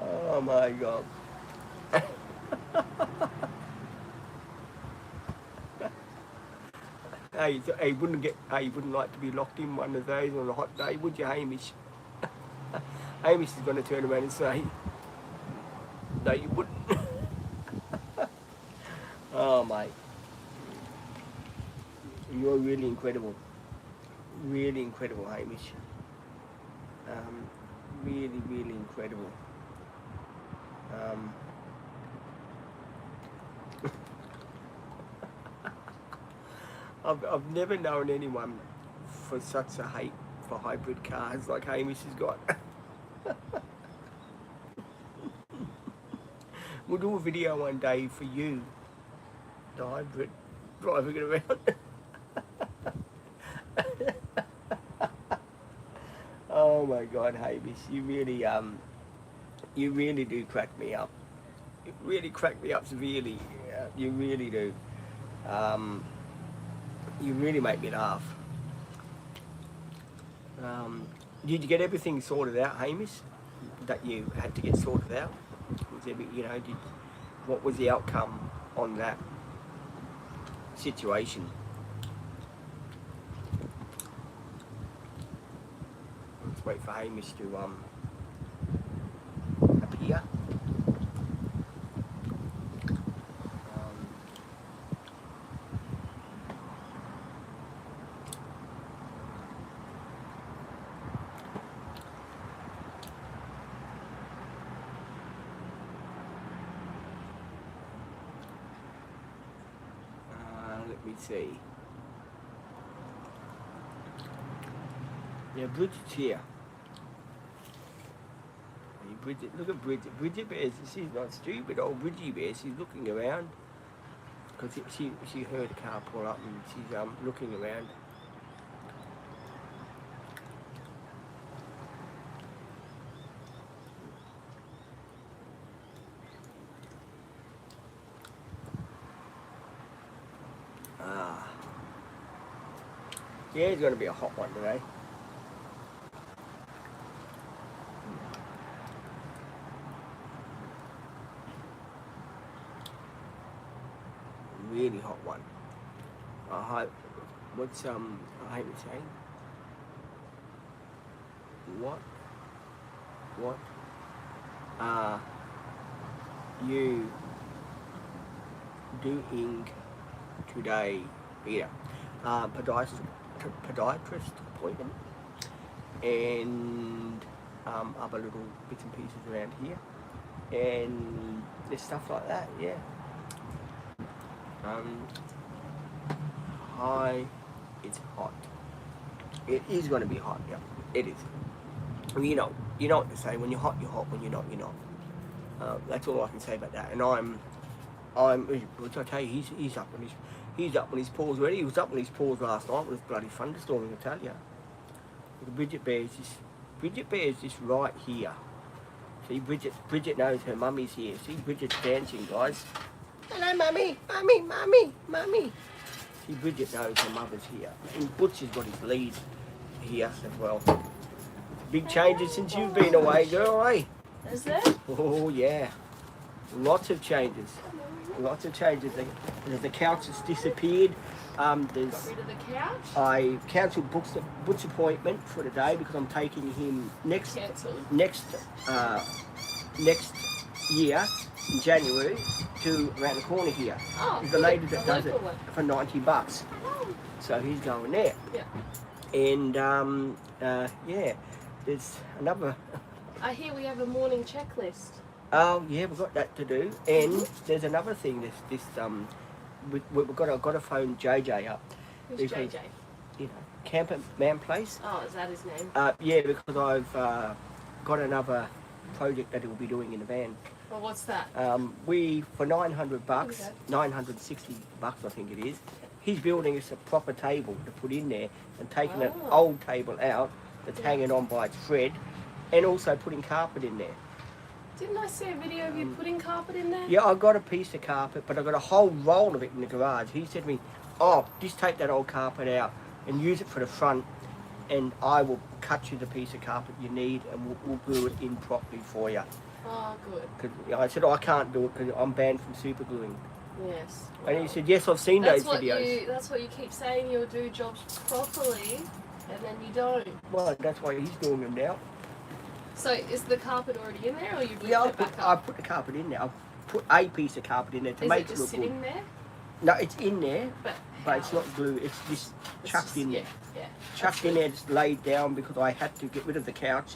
Oh my God. Hey, you wouldn't like to be locked in one of those on a hot day, would you, Hamish? Hamish is going to turn around and say, no, you wouldn't. Oh, mate. You're really incredible. Really incredible, Hamish. Really, really incredible. I've never known anyone for such a hate for hybrid cars like Hamish has got. We'll do a video one day for you, the hybrid, driving it around. Oh my God, Hamish, you really do crack me up. You really crack me up severely. You really do. You really make me laugh. Did you get everything sorted out, Hamish? That you had to get sorted out? Was there, what was the outcome on that situation? Let's wait for Hamish to appear. Let me see. Yeah, Bridget's here. Hey, Bridget, look at Bridget. Bridget Bears, she's not stupid. Old Bridgie Bear, she's looking around. Because she heard a car pull up and she's looking around. Yeah, it's going to be a hot one today. Really hot one. What's I hate saying? What are you doing today, Peter? Podiatrist appointment and other little bits and pieces around here, and there's stuff like that. Yeah. Hi, it's hot. It is going to be hot. Yeah, it is. You know what to say. When you're hot, you're hot. When you're not, you're not. That's all I can say about that. And which I tell you, he's up on his paws already. He was up on his paws last night with bloody thunderstorm, I tell you. Bridget Bear is just right here. See, Bridget knows her mummy's here. See, Bridget's dancing, guys. Hello, mummy. See, Bridget knows her mother's here. And Butch has got his lead here as well. Big changes since you've been away, girl, eh? Is there? Oh, yeah. Lots of changes. The couch has disappeared. Got rid of the couch? I cancelled Butch's appointment for today because I'm taking him next year in January to around the corner here. Oh, the lady that does it one. for $90. Oh. So he's going there. Yeah. And yeah, there's another. I hear we have a morning checklist. Oh yeah, we've got that to do, and there's another thing. We've got to phone JJ up. Who's JJ? You know, Camper Man Place. Oh, is that his name? Yeah, because I've got another project that he'll be doing in the van. Well, what's that? We for $900, $960 I think it is. He's building us a proper table to put in there and taking an old table out that's hanging on by its thread, and also putting carpet in there. Didn't I see a video of you putting carpet in there? Yeah, I got a piece of carpet, but I got a whole roll of it in the garage. He said to me, "Oh, just take that old carpet out and use it for the front, and I will cut you the piece of carpet you need, and we'll glue it in properly for you." Oh, good. Cause I said, I can't do it because I'm banned from super gluing. Yes. Well, and he said, yes, I've seen those videos. That's what you keep saying, you'll do jobs properly, and then you don't. Well, that's why he's doing them now. So is the carpet already in there, or you've Yeah, lifted it back I up? put the carpet in there. I put a piece of carpet in there to Is make it it just look sitting good. there? No, it's in there, But it's not glue. It's just chucked just, in there. Yeah. Chucked in there, just laid down because I had to get rid of the couch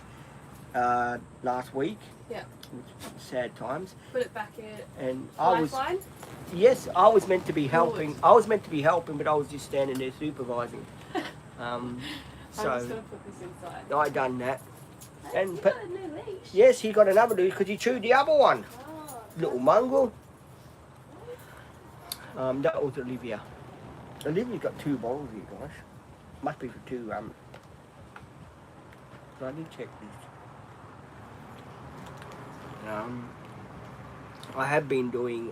last week. Yeah. Which sad times. Put it back in. And Lifeline? I was meant to be helping. Good. I was meant to be helping, but I was just standing there supervising. So I'm just going to put this inside. I done that. Hey, And you but got a new leash. yes, he got another leash because he chewed the other one. Oh, Little mongrel. That was Olivia. Olivia's got 2 bottles here, guys. Must be for 2. So I did check this. I have been doing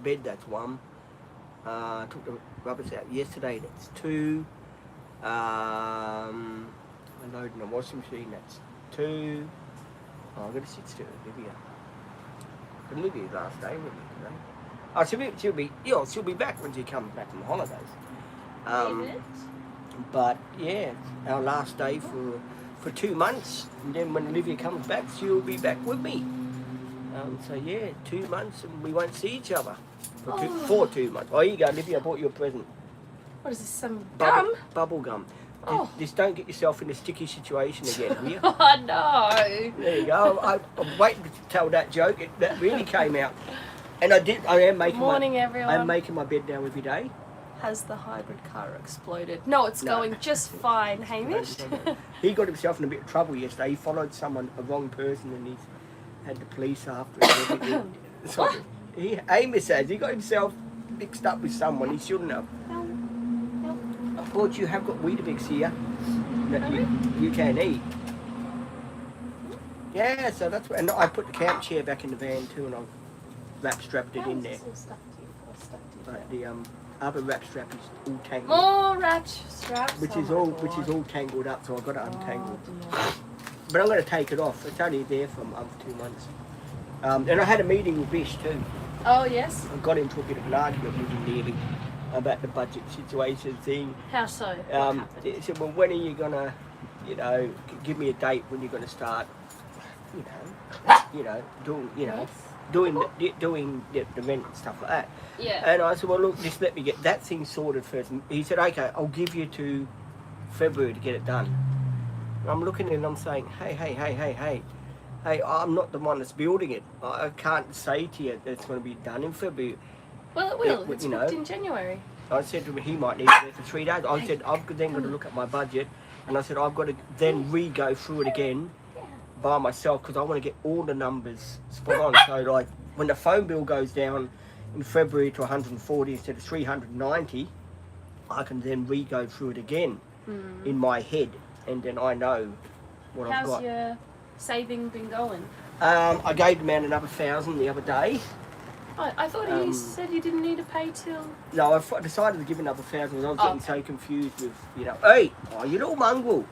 bed. That's 1. Took the rubbish out yesterday. That's 2. I'm loading the washing machine. That's 2. Oh, I've got to sit still, Olivia. Olivia's last day with me today. Oh, she'll be back when she comes back from the holidays. But yeah, our last day for 2 months, and then when Olivia comes back, she'll be back with me. So yeah, 2 months, and we won't see each other for 2 months. Oh, here you go, Olivia. I bought you a present. What is this? Some gum? Bubble gum. Oh. Just don't get yourself in a sticky situation again, will you? Oh no! There you go. I'm waiting to tell that joke. That really came out. And I am making everyone. I'm making my bed now every day. Has the hybrid car exploded? No, it's going just fine, Hamish. He got himself in a bit of trouble yesterday. He followed a wrong person, and he's had the police after him. So Amos says he got himself mixed up with someone he shouldn't have. I thought you have got Weetabix here that you can eat. Yeah, so that's what, and I put the camp chair back in the van too, and I've wrap strapped it in there. But the other wrap strap is all tangled. More wrap straps. Which is all tangled up, so I've got to untangle. But I'm going to take it off. It's only there for 2 months. And I had a meeting with Bish too. Oh yes. I got into a bit of an argument with him nearly about the budget situation thing. How so? He said, well, when are you going to, give me a date when you're going to start, doing the rent and stuff like that. Yeah. And I said, well, look, just let me get that thing sorted first. And he said, okay, I'll give you to February to get it done. And I'm looking at it and I'm saying, hey, I'm not the one that's building it. I can't say to you that it's going to be done in February. Well, it will. It's booked in January. I said to him, he might need it there for 3 days. I said, I've then got to look at my budget. And I said, I've got to then re-go through it again by myself because I want to get all the numbers spot on. So like when the phone bill goes down in February to 140 instead of 390, I can then re-go through it again in my head, and then I know what I've got. How's your saving been going? I gave the man another 1,000 the other day. Oh, I thought you said you didn't need to pay till... No, I decided to give another 1,000 because I was getting so confused with, hey, you little mongrel.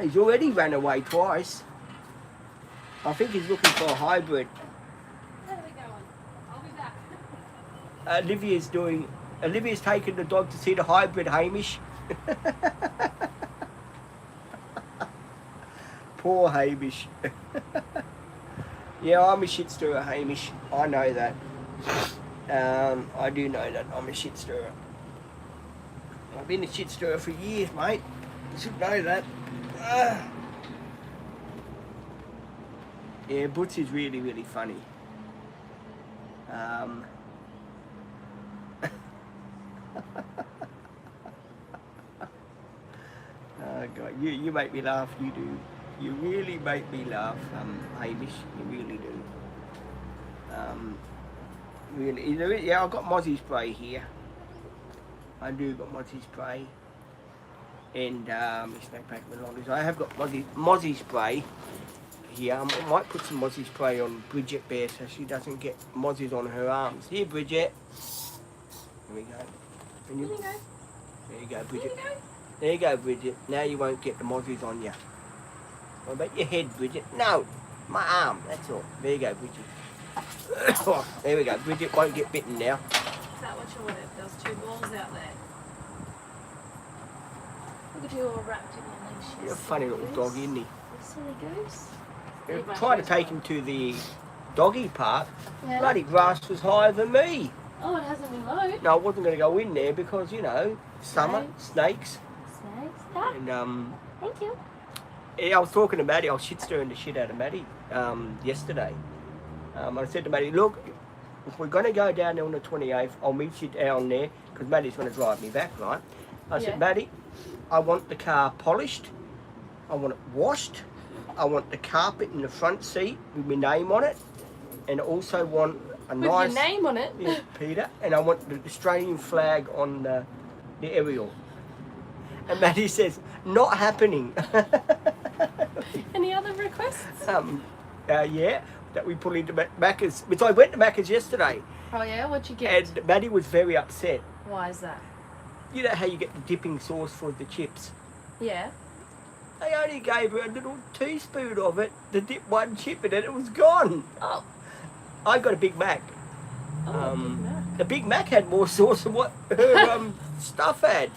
He's already ran away twice. I think he's looking for a hybrid. Where are we going? I'll be back. Olivia's taking the dog to see the hybrid, Hamish. Poor Hamish. Yeah, I'm a shit stirrer, Hamish. I know that. I do know that I'm a shit stirrer. I've been a shit stirrer for years, mate. You should know that. Yeah, Butch is really, really funny. Oh God, you make me laugh. You do. You really make me laugh, Hamish. You really do. Really, yeah. I've got Mozzie spray here. I do got Mozzie spray. And let's go back my lollies. I have got Mozzie spray here. I might put some Mozzie spray on Bridget Bear so she doesn't get mozzies on her arms. Here, Bridget. There we go. There you go. There you go, Bridget. There you go, Bridget. Now you won't get the mozzies on you. What about your head, Bridget? No, my arm. That's all. There you go, Bridget. Oh, there we go. Bridget won't get bitten now. Is that what you wanted? There was 2 balls out there. Look at you all wrapped in your leash. He's a funny little dog, isn't he? Silly goose. I tried to take him to the doggy park. Yeah. Bloody grass was higher than me. Oh, it hasn't been low. No, I wasn't going to go in there because, you know, summer, snakes. Snakes. Ah, And thank you. yeah, I was talking to Maddie. I was stirring the shit out of Maddie yesterday. I said to Maddie, look, if we're going to go down there on the 28th, I'll meet you down there because Maddie's going to drive me back, right? I said, Maddie, I want the car polished. I want it washed. I want the carpet in the front seat with my name on it. And I also want a With nice... your name on it. Yeah, Peter. And I want the Australian flag on the aerial. And Maddie says, not happening. Any other requests? Yeah, that we put into Macca's. So I went to Macca's yesterday. Oh yeah, what'd you get? And Maddie was very upset. Why is that? You know how you get the dipping sauce for the chips? Yeah. They only gave her a little teaspoon of it to dip one chip in it. It was gone. Oh. I got a Big Mac. Oh, Big Mac. The Big Mac had more sauce than what her stuff had.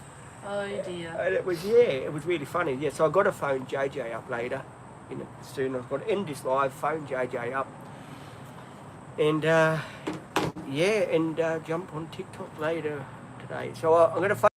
Oh dear. And it was, it was really funny. Yeah, so I got to phone JJ up later. Soon I've got to end this live, phone JJ up. And jump on TikTok later today. So I'm going to phone